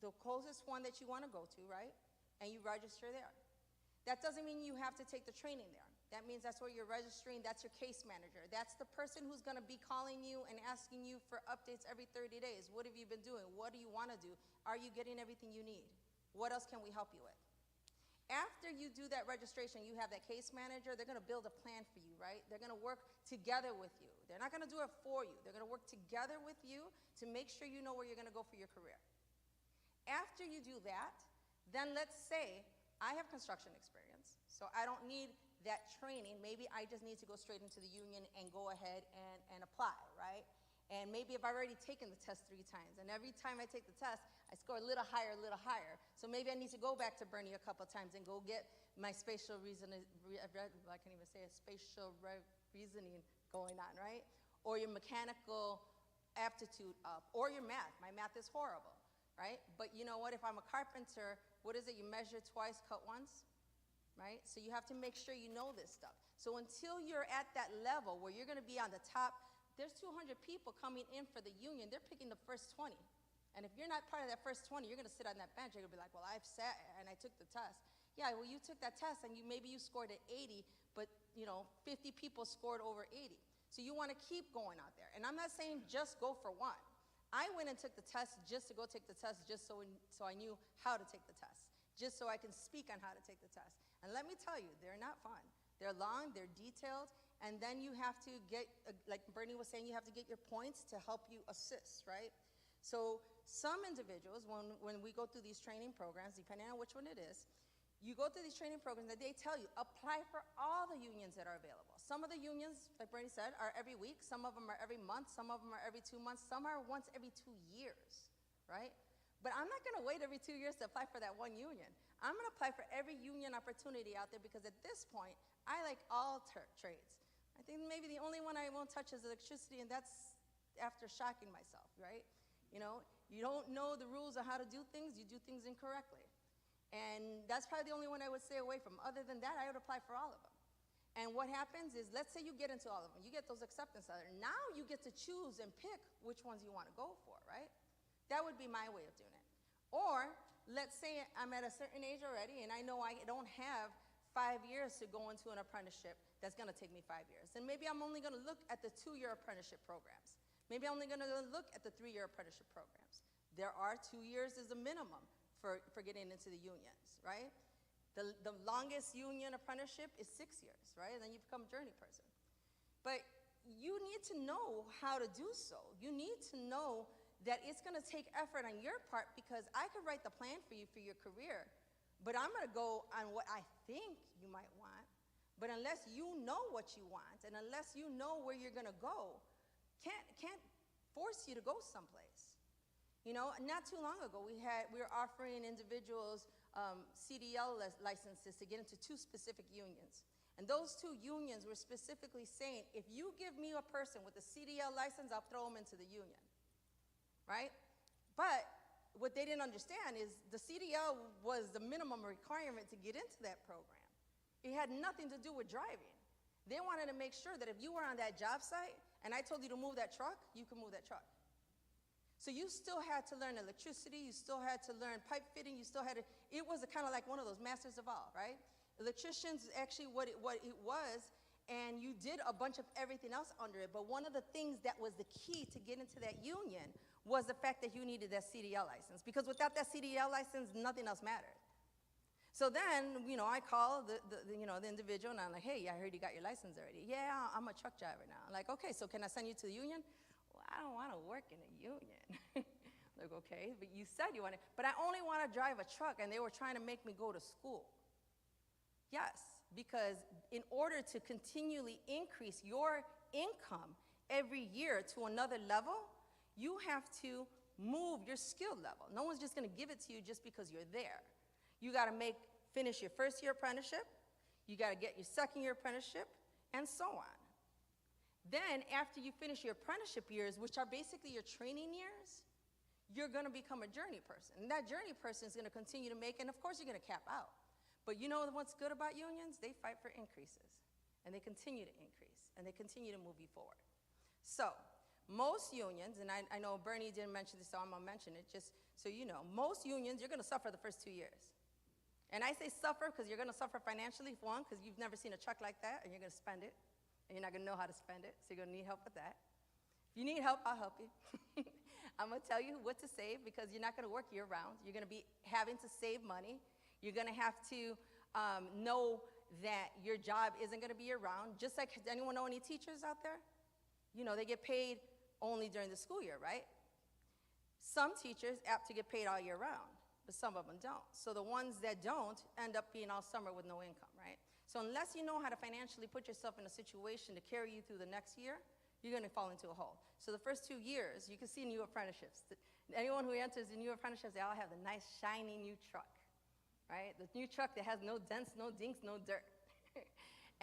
The closest one that you want to go to, right? And you register there. That doesn't mean you have to take the training there. That means that's where you're registering, that's your case manager. That's the person who's going to be calling you and asking you for updates every 30 days. What have you been doing? What do you want to do? Are you getting everything you need? What else can we help you with? After you do that registration, you have that case manager. They're going to build a plan for you, right? They're going to work together with you. They're not going to do it for you. They're going to work together with you to make sure you know where you're going to go for your career. After you do that, then let's say I have construction experience, so I don't need that training. Maybe I just need to go straight into the union and go ahead and apply, right? And maybe if I've already taken the test 3 times, and every time I take the test, I score a little higher. So maybe I need to go back to Bernie a couple times and go get my spatial reasoning, I can't even say it, spatial reasoning going on, right? Or your mechanical aptitude up, or your math. My math is horrible, right? But you know what, if I'm a carpenter, what is it? You measure twice, cut once, right? So you have to make sure you know this stuff. So until you're at that level where you're gonna be on the top, there's 200 people coming in for the union. They're picking the first 20. And if you're not part of that first 20, you're going to sit on that bench. You're going to be like, well, I've sat and I took the test. Yeah, well, you took that test and maybe you scored at 80, but 50 people scored over 80. So you want to keep going out there. And I'm not saying just go for one. I went and took the test just to go take the test, just so I knew how to take the test. just so I can speak on how to take the test. And let me tell you, they're not fun. They're long, they're detailed, and then you have to get, like Bernie was saying, you have to get your points to help you assist, right? So some individuals, when we go through these training programs, depending on which one it is, you go through these training programs that they tell you, apply for all the unions that are available. Some of the unions, like Bernie said, are every week. Some of them are every month. Some of them are every 2 months. Some are once every 2 years, right? But I'm not going to wait every 2 years to apply for that one union. I'm going to apply for every union opportunity out there because at this point, I like all trades. I think maybe the only one I won't touch is electricity, and that's after shocking myself, right? You know, you don't know the rules of how to do things, you do things incorrectly. And that's probably the only one I would stay away from. Other than that, I would apply for all of them. And what happens is, let's say you get into all of them. You get those acceptance letters. Now you get to choose and pick which ones you want to go for, right? That would be my way of doing it. Or let's say I'm at a certain age already, and I know I don't have 5 years to go into an apprenticeship that's going to take me 5 years. And maybe I'm only going to look at the 2-year apprenticeship programs. Maybe I'm only going to look at the 3-year apprenticeship programs. There are 2 years as a minimum for getting into the unions, right? The longest union apprenticeship is 6 years, right? And then you become a journey person. But you need to know how to do so. You need to know that it's going to take effort on your part, because I could write the plan for you for your career, but I'm going to go on what I think you might want. But unless you know what you want, and unless you know where you're going to go, can't force you to go someplace. You know, not too long ago, we were offering individuals CDL licenses to get into 2 specific unions. And those 2 unions were specifically saying, if you give me a person with a CDL license, I'll throw them into the union, right? But what they didn't understand is the CDL was the minimum requirement to get into that program. It had nothing to do with driving. They wanted to make sure that if you were on that job site and I told you to move that truck, you could move that truck. So you still had to learn electricity, you still had to learn pipe fitting, you still had to, it was kind of like one of those masters of all, right? Electricians is actually what it was, and you did a bunch of everything else under it, but one of the things that was the key to get into that union was the fact that you needed that CDL license, because without that CDL license, nothing else mattered. So then, you know, I call the individual, and I'm like, hey, I heard you got your license already. Yeah, I'm a truck driver now. I'm like, okay, so can I send you to the union? I don't want to work in a union. Like, okay, but you said you wanted, but I only want to drive a truck, and they were trying to make me go to school. Yes, because in order to continually increase your income every year to another level, you have to move your skill level. No one's just going to give it to you just because you're there. You got to finish your 1st year apprenticeship, you got to get your 2nd year apprenticeship, and so on. Then, after you finish your apprenticeship years, which are basically your training years, you're going to become a journey person. And that journey person is going to continue to make, and of course, you're going to cap out. But you know what's good about unions? They fight for increases, and they continue to increase, and they continue to move you forward. So, most unions, and I know Bernie didn't mention this, so I'm going to mention it just so you know, most unions, you're going to suffer the first 2 years. And I say suffer because you're going to suffer financially, for one, because you've never seen a truck like that, and you're going to spend it. And you're not going to know how to spend it, so you're going to need help with that. If you need help, I'll help you. I'm going to tell you what to save, because you're not going to work year-round. You're going to be having to save money. You're going to have to know that your job isn't going to be year-round. Just like, does anyone know any teachers out there? You know, they get paid only during the school year, right? Some teachers apt to get paid all year round, but some of them don't. So the ones that don't end up being all summer with no income, right? So unless you know how to financially put yourself in a situation to carry you through the next year, you're going to fall into a hole. So the first 2 years, you can see new apprenticeships. Anyone who enters the new apprenticeships, they all have the nice, shiny new truck, right? The new truck that has no dents, no dinks, no dirt.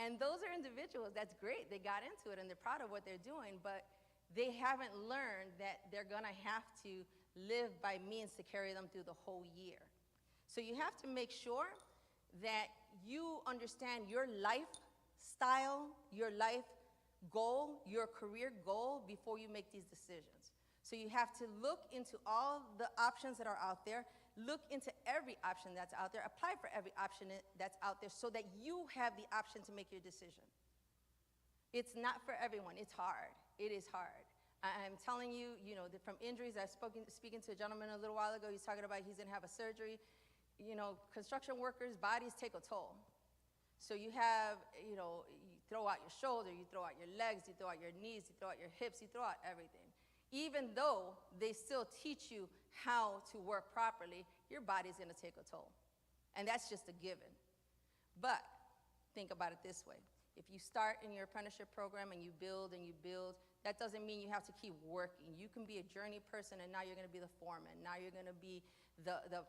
And those are individuals, that's great. They got into it, and they're proud of what they're doing, but they haven't learned that they're going to have to live by means to carry them through the whole year. So you have to make sure that you understand your lifestyle, your life goal, your career goal before you make these decisions. So you have to look into all the options that are out there, look into every option that's out there, apply for every option that's out there so that you have the option to make your decision. It's not for everyone. It's hard. It is hard. I'm telling you, you know, from injuries, speaking to a gentleman a little while ago, he's talking about he's going to have a surgery. construction workers' bodies take a toll. So you have, you throw out your shoulder, you throw out your legs, you throw out your knees, you throw out your hips, you throw out everything. Even though they still teach you how to work properly, your body's gonna take a toll. And that's just a given. But think about it this way. If you start in your apprenticeship program and you build, that doesn't mean you have to keep working. You can be a journey person and now you're gonna be the foreman. Now you're gonna be the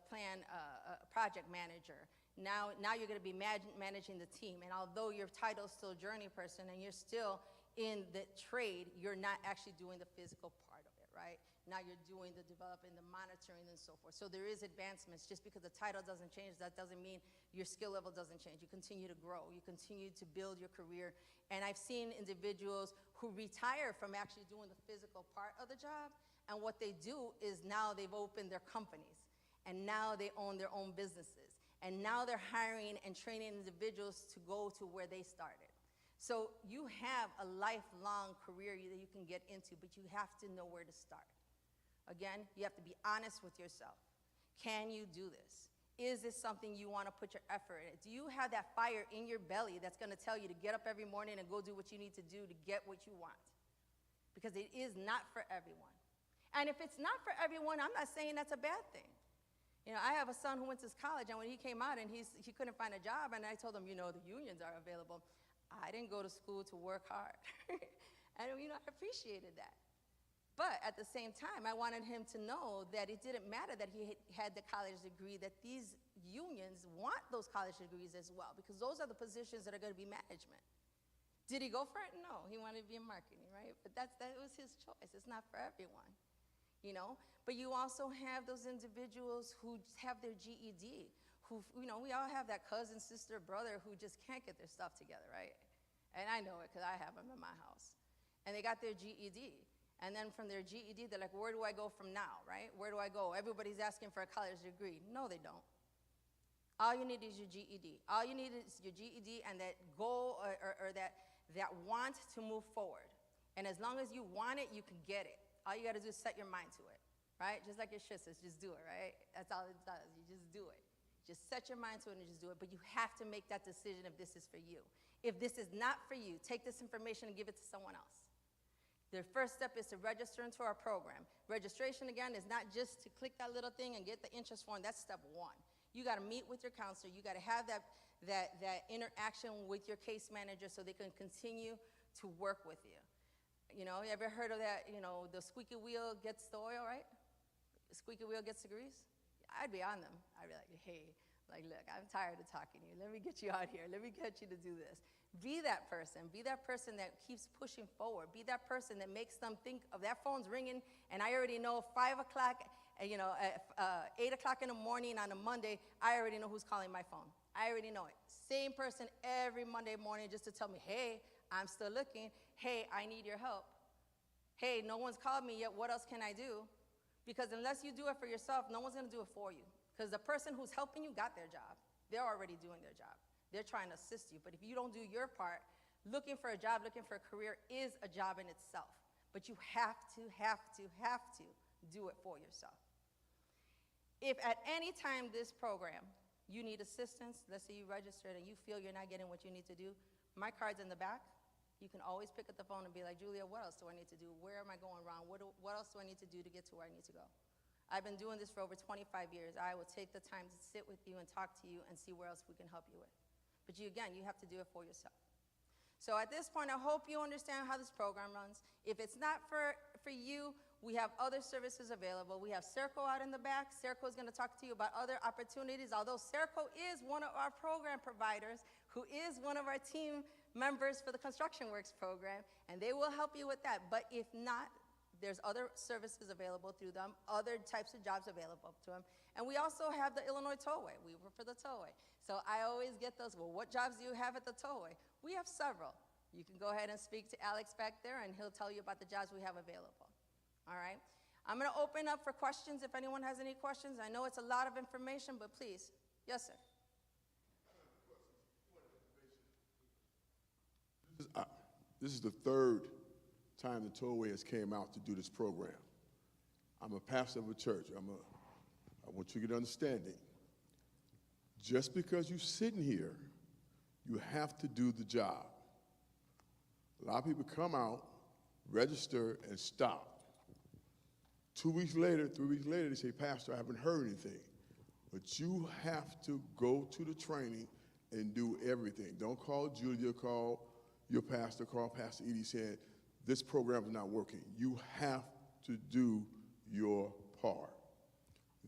project manager. Now you're gonna be managing the team. And although your title is still journey person and you're still in the trade, you're not actually doing the physical part of it, right? Now you're doing the developing, the monitoring, and so forth. So there is advancements. Just because the title doesn't change, that doesn't mean your skill level doesn't change. You continue to grow. You continue to build your career. And I've seen individuals who retire from actually doing the physical part of the job, and what they do is now they've opened their companies, and now they own their own businesses, and now they're hiring and training individuals to go to where they started. So you have a lifelong career that you can get into, but you have to know where to start. Again, you have to be honest with yourself. Can you do this? Is this something you want to put your effort in? Do you have that fire in your belly that's going to tell you to get up every morning and go do what you need to do to get what you want? Because it is not for everyone. And if it's not for everyone, I'm not saying that's a bad thing. I have a son who went to college, and when he came out and he couldn't find a job, and I told him, the unions are available. I didn't go to school to work hard. And, I appreciated that. But at the same time, I wanted him to know that it didn't matter that he had the college degree, that these unions want those college degrees as well, because those are the positions that are going to be management. Did he go for it? No, he wanted to be in marketing, right? But that was his choice. It's not for everyone, But you also have those individuals who have their GED, who, we all have that cousin, sister, brother who just can't get their stuff together, right? And I know it because I have them in my house. And they got their GED. And then from their GED, they're like, where do I go from now, right? Where do I go? Everybody's asking for a college degree. No, they don't. All you need is your GED. All you need is your GED and that goal or that want to move forward. And as long as you want it, you can get it. All you got to do is set your mind to it, right? Just like your shit says, just do it, right? That's all it does. You just do it. Just set your mind to it and just do it. But you have to make that decision if this is for you. If this is not for you, take this information and give it to someone else. The first step is to register into our program. Registration, again, is not just to click that little thing and get the interest form. That's step one. You got to meet with your counselor. You got to have that interaction with your case manager so they can continue to work with you. You ever heard of that, the squeaky wheel gets the oil, right? The squeaky wheel gets the grease? I'd be on them. I'd be like, hey, look, I'm tired of talking to you. Let me get you out here. Let me get you to do this. Be that person. Be that person that keeps pushing forward. Be that person that makes them think of that phone's ringing, and I already know 5 o'clock, at 8 o'clock in the morning on a Monday, I already know who's calling my phone. I already know it. Same person every Monday morning just to tell me, hey, I'm still looking. Hey, I need your help. Hey, no one's called me yet. What else can I do? Because unless you do it for yourself, no one's going to do it for you. Because the person who's helping you got their job. They're already doing their job. They're trying to assist you. But if you don't do your part, looking for a job, looking for a career is a job in itself. But you have to do it for yourself. If at any time this program, you need assistance, let's say you registered and you feel you're not getting what you need to do, my card's in the back. You can always pick up the phone and be like, Julia, what else do I need to do? Where am I going wrong? What else do I need to do to get to where I need to go? I've been doing this for over 25 years. I will take the time to sit with you and talk to you and see where else we can help you with. But you have to do it for yourself. So at this point, I hope you understand how this program runs. If it's not for you, we have other services available. We have Serco out in the back. Serco is going to talk to you about other opportunities. Although Serco is one of our program providers, who is one of our team members for the Construction Works program, and they will help you with that. But if not, there's other services available through them, other types of jobs available to them. And we also have the Illinois Tollway. We work for the Tollway. So I always get those, well, what jobs do you have at the Tollway? We have several. You can go ahead and speak to Alex back there, and he'll tell you about the jobs we have available. All right? I'm going to open up for questions if anyone has any questions. I know it's a lot of information, but please. Yes, sir. This is the third time the Tollway has came out to do this program. I'm a pastor of a church. I want you to get understanding. Just because you're sitting here, you have to do the job. A lot of people come out, register, and stop. 2 weeks later, 3 weeks later, they say, Pastor, I haven't heard anything. But you have to go to the training and do everything. Don't call Julia, call your pastor, call Pastor Edie saying, this program is not working. You have to do your part.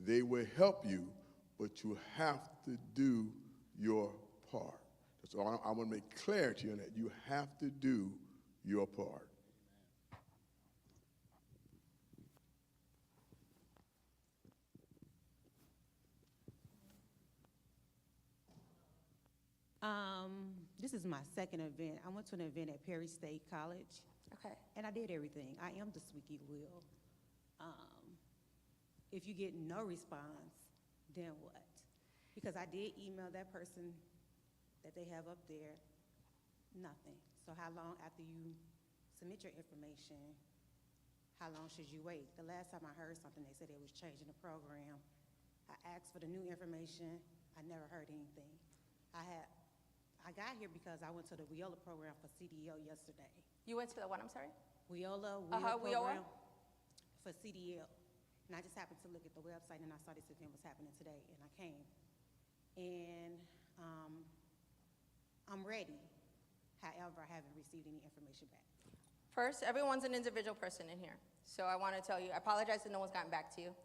They will help you, but you have to do your part. So I want to make clarity on that. You have to do your part. This is my second event. I went to an event at Perry State College, Okay. and I did everything. I am the squeaky wheel. If you get no response, then what? Because I did email that person that they have up there, nothing. So how long after you submit your information, how long should you wait? The last time I heard something, they said they was changing the program. I asked for the new information. I never heard anything. I got here because I went to the WIOLA program for CDL yesterday. You went to the what, I'm sorry? WIOLA WIOLA? program for CDL. And I just happened to look at the website and I saw this event was happening today and I came. And I'm ready. However, I haven't received any information back. First, everyone's an individual person in here. So I want to tell you, I apologize that no one's gotten back to you.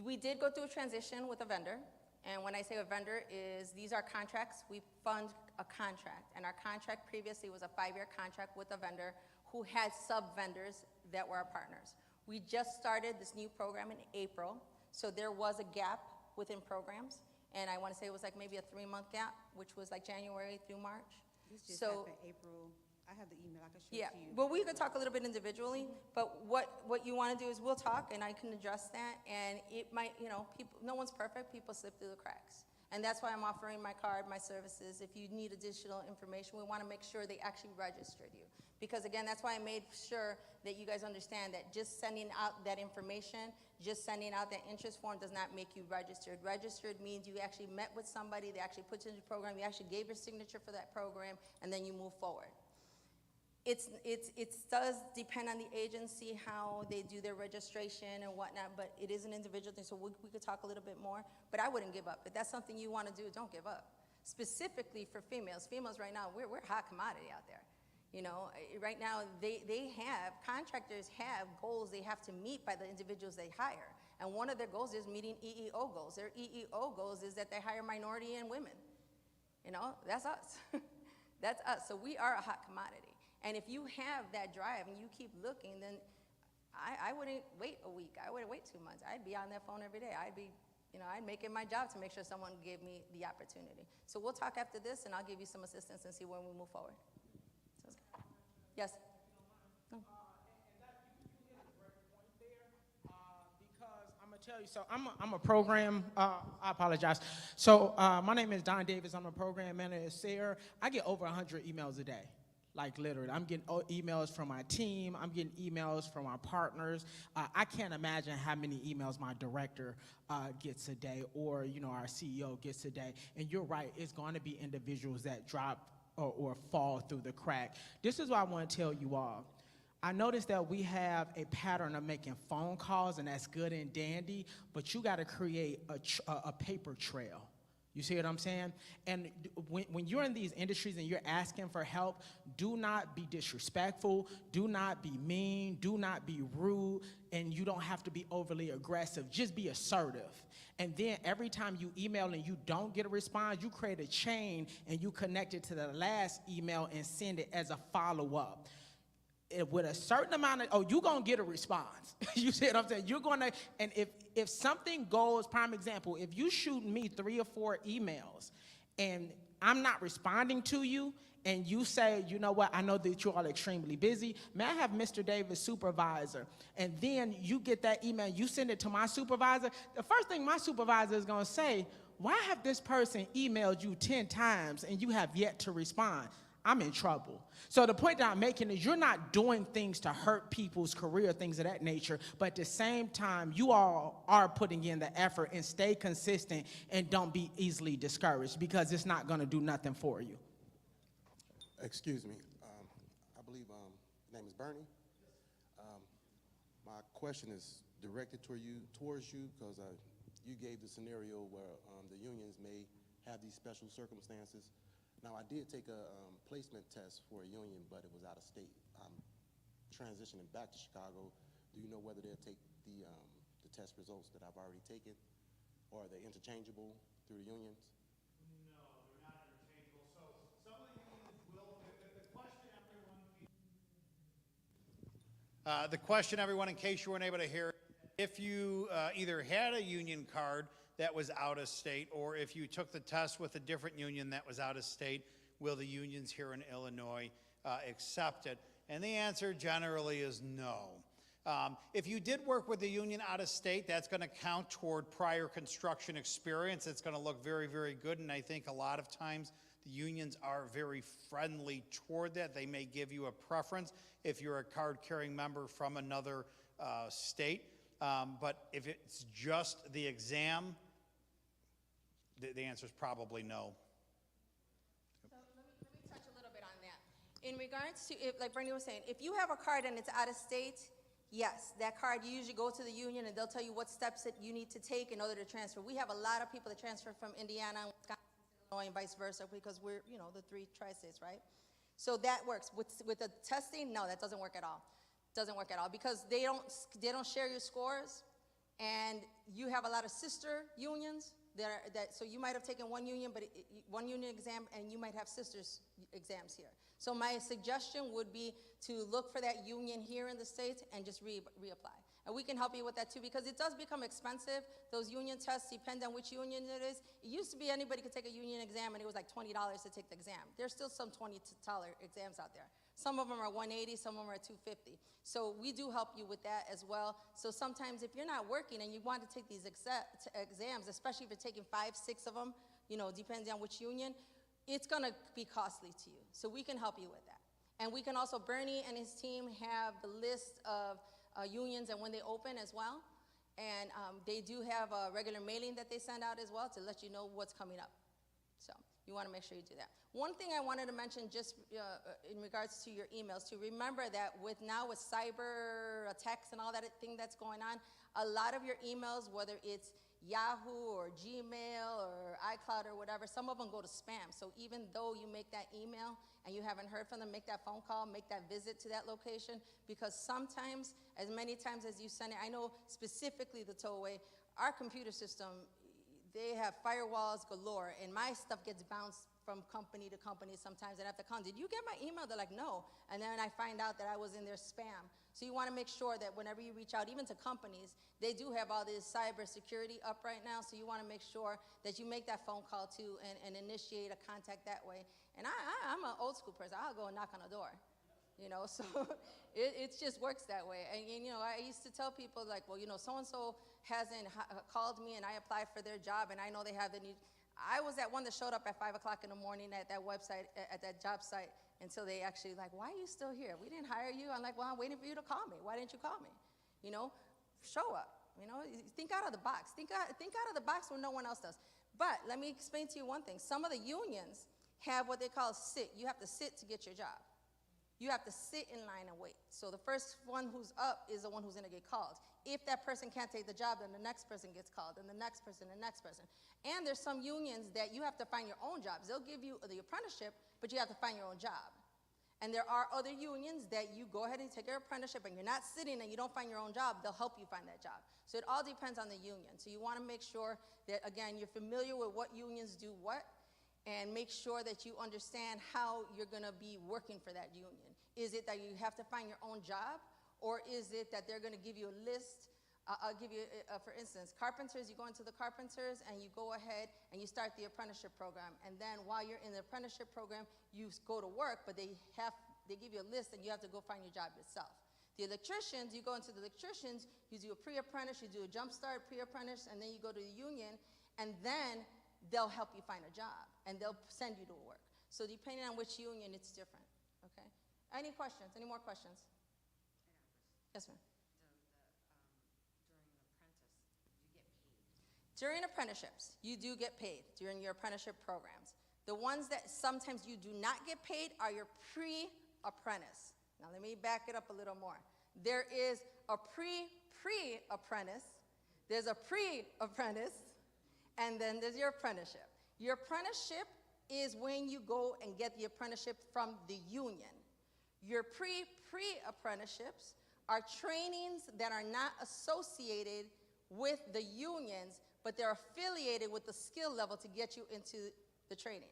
We did go through a transition with a vendor. And when I say a vendor is, these are contracts. We fund a contract. And our contract previously was a 5-year contract with a vendor who had sub-vendors that were our partners. We just started this new program in April. So there was a gap within programs. And I want to say it was like maybe a 3-month gap, which was like January through March. This just happened April. I have the email. I can show Yeah, it to you. well, we could talk a little bit individually, but what you want to do is we'll talk, and I can address that, and it might, people, no one's perfect, people slip through the cracks. And that's why I'm offering my card, my services. If you need additional information, we want to make sure they actually registered you. Because again, that's why I made sure that you guys understand that just sending out that information, just sending out that interest form does not make you registered. Registered means you actually met with somebody, they actually put you in the program, you actually gave your signature for that program, and then you move forward. It does depend on the agency, how they do their registration and whatnot, but it is an individual thing, so we could talk a little bit more. But I wouldn't give up. If that's something you want to do, don't give up. Specifically for females. Females right now, we're a hot commodity out there. Right now, contractors have goals they have to meet by the individuals they hire. And one of their goals is meeting EEO goals. Their EEO goals is that they hire minority and women. That's us. That's us. So we are a hot commodity. And if you have that drive and you keep looking, then I wouldn't wait a week. I wouldn't wait 2 months. I'd be on that phone every day. I'd make it my job to make sure someone gave me the opportunity. So we'll talk after this, and I'll give you some assistance and see when we move forward. Yes? No. And that you hit a great point there, because I'm gonna tell you. So I'm a program. I apologize. So my name is Don Davis. I'm a program manager at SARE. I get over 100 emails a day. Like literally, I'm getting emails from my team. I'm getting emails from our partners. I can't imagine how many emails my director gets a day, or our CEO gets a day. And you're right, it's going to be individuals that drop or fall through the crack. This is what I want to tell you all. I noticed that we have a pattern of making phone calls, and that's good and dandy, but you got to create a paper trail. You see what I'm saying? And when you're in these industries and you're asking for help, do not be disrespectful, do not be mean, do not be rude, and you don't have to be overly aggressive. Just be assertive. And then every time you email and you don't get a response, you create a chain and you connect it to the last email and send it as a follow-up. With a certain amount of, you're going to get a response. You see what I'm saying? You're going to, and if something goes, prime example, if you shoot me 3 or 4 emails and I'm not responding to you, and you say, you know what, I know that you're all extremely busy, may I have Mr. Davis' supervisor? And then you get that email, you send it to my supervisor. The first thing my supervisor is going to say, why have this person emailed you 10 times and you have yet to respond? I'm in trouble. So the point that I'm making is you're not doing things to hurt people's career, things of that nature, but at the same time, you all are putting in the effort and stay consistent and don't be easily discouraged because it's not gonna do nothing for you. Excuse me. I believe your name is Bernie. My question is directed towards you because you gave the scenario where the unions may have these special circumstances. Now, I did take a placement test for a union, but it was out of state. I'm transitioning back to Chicago. Do you know whether they'll take the test results that I've already taken, or are they interchangeable through the unions? No, they're not interchangeable. So some of the unions will, the question, everyone, in case you weren't able to hear, if you either had a union card that was out of state, or if you took the test with a different union that was out of state, will the unions here in Illinois accept it? And the answer generally is no. If you did work with a union out of state, that's going to count toward prior construction experience. It's going to look very, very good, and I think a lot of times the unions are very friendly toward that. They may give you a preference if you're a card-carrying member from another state. But if it's just the exam, the answer is probably no. So let me touch a little bit on that. In regards to, like Bernie was saying, if you have a card and it's out of state, yes, that card, you usually go to the union and they'll tell you what steps that you need to take in order to transfer. We have a lot of people that transfer from Indiana, Wisconsin, Illinois, and vice versa because we're, the three tri-states, right? So that works. With the testing, no, that doesn't work at all. Doesn't work at all because they don't share your scores, and you have a lot of sister unions so you might have taken one union, one union exam, and you might have sisters exams here. So my suggestion would be to look for that union here in the States and just reapply. And we can help you with that too because it does become expensive. Those union tests depend on which union it is. It used to be anybody could take a union exam and it was like $20 to take the exam. There's still some $20 exams out there. Some of them are $180, some of them are $250. So we do help you with that as well. So sometimes if you're not working and you want to take these exams, especially if you're taking 5, 6 of them, depending on which union, it's gonna be costly to you. So we can help you with that. And we can also, Bernie and his team have the list of unions and when they open as well. And they do have a regular mailing that they send out as well to let you know what's coming up. So you want to make sure you do that. One thing I wanted to mention just in regards to your emails, to remember that with cyber attacks and all that thing that's going on, a lot of your emails, whether it's Yahoo or Gmail or iCloud or whatever, some of them go to spam. So even though you make that email and you haven't heard from them, make that phone call, make that visit to that location, because sometimes, as many times as you send it, I know specifically the Tollway, our computer system, they have firewalls galore, and my stuff gets bounced from company to company sometimes, and I have to call, did you get my email? They're like, no, and then I find out that I was in their spam. So you want to make sure that whenever you reach out, even to companies, they do have all this cyber security up right now, so you want to make sure that you make that phone call too and initiate a contact that way. And I'm an old school person. I'll go and knock on a door, so it just works that way. And, I used to tell people like, well, so-and-so hasn't called me and I applied for their job and I know they have the need. I was that one that showed up at 5 o'clock in the morning at that website, at that job site, until they actually like, why are you still here? We didn't hire you. I'm like, well, I'm waiting for you to call me. Why didn't you call me? Show up, think out of the box. Think out of the box when no one else does. But let me explain to you one thing. Some of the unions have what they call sit. You have to sit to get your job. You have to sit in line and wait. So the first one who's up is the one who's gonna get called. If that person can't take the job, then the next person gets called, and the next person, and the next person. And there's some unions that you have to find your own jobs. They'll give you the apprenticeship, but you have to find your own job. And there are other unions that you go ahead and take your apprenticeship and you're not sitting and you don't find your own job, they'll help you find that job. So it all depends on the union. So you wanna make sure that, again, you're familiar with what unions do what, and make sure that you understand how you're gonna be working for that union. Is it that you have to find your own job, or is it that they're gonna give you a list? I'll give you, for instance, carpenters, you go into the carpenters and you go ahead and you start the apprenticeship program. And then while you're in the apprenticeship program, you go to work, but they give you a list and you have to go find your job yourself. The electricians, you go into the electricians, you do a pre-apprentice, you do a jump start pre-apprentice, and then you go to the union, and then they'll help you find a job and they'll send you to work. So depending on which union, it's different, okay? Any questions? Any more questions? Yes, ma'am. During apprenticeships, you do get paid during your apprenticeship programs. The ones that sometimes you do not get paid are your pre-apprentice. Now let me back it up a little more. There is a pre-apprentice, there's a pre-apprentice, and then there's your apprenticeship. Your apprenticeship is when you go and get the apprenticeship from the union. Your pre-apprenticeships are trainings that are not associated with the unions, but they're affiliated with the skill level to get you into the training.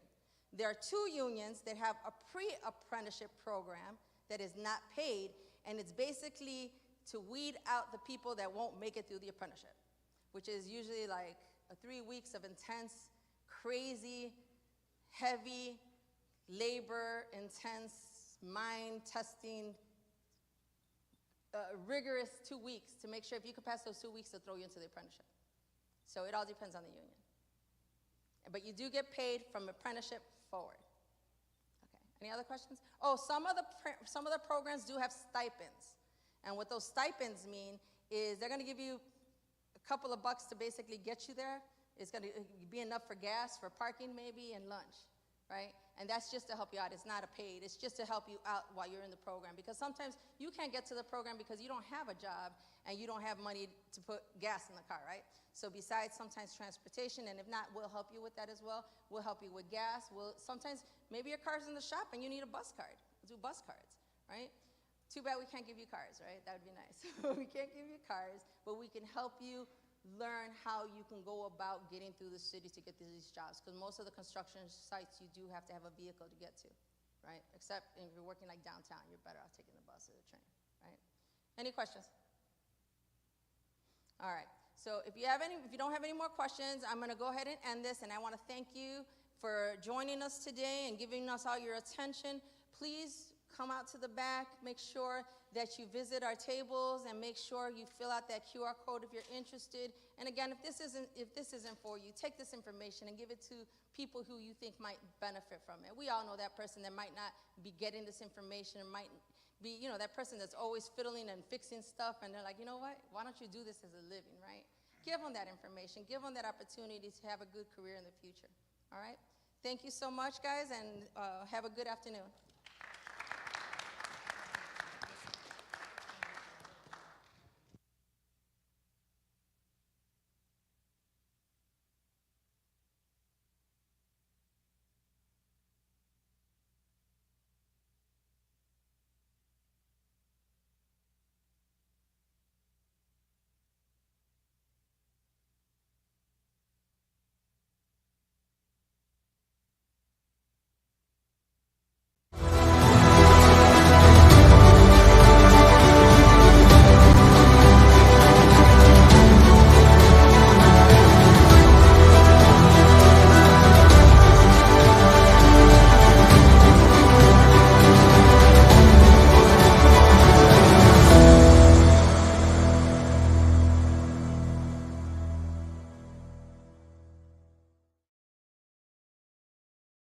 There are 2 unions that have a pre-apprenticeship program that is not paid, and it's basically to weed out the people that won't make it through the apprenticeship, which is usually like 3 weeks of intense, crazy, heavy, labor-intense, mind-testing, rigorous 2 weeks to make sure if you can pass those 2 weeks, they'll throw you into the apprenticeship. So it all depends on the union. But you do get paid from apprenticeship forward. Okay, any other questions? Oh, some of the programs do have stipends. And what those stipends mean is they're gonna give you a couple of bucks to basically get you there. It's gonna be enough for gas, for parking maybe, and lunch, right? And that's just to help you out. It's not a paid. It's just to help you out while you're in the program. Because sometimes you can't get to the program because you don't have a job and you don't have money to put gas in the car, right? So besides sometimes transportation, and if not, we'll help you with that as well. We'll help you with gas. Sometimes maybe your car's in the shop and you need a bus card. We'll do bus cards, right? Too bad we can't give you cars, right? That would be nice. We can't give you cars, but we can help you learn how you can go about getting through the city to get to these jobs. Because most of the construction sites, you do have to have a vehicle to get to, right? Except if you're working like downtown, you're better off taking the bus or the train, right? Any questions? All right. So if you don't have any more questions, I'm going to go ahead and end this. And I want to thank you for joining us today and giving us all your attention. Please come out to the back. Make sure that you visit our tables and make sure you fill out that QR code if you're interested. And again, if this isn't for you, take this information and give it to people who you think might benefit from it. We all know that person that might not be getting this information, might be, that person that's always fiddling and fixing stuff, and they're like, you know what? Why don't you do this as a living, right? Give them that information. Give them that opportunity to have a good career in the future, all right? Thank you so much, guys, and have a good afternoon.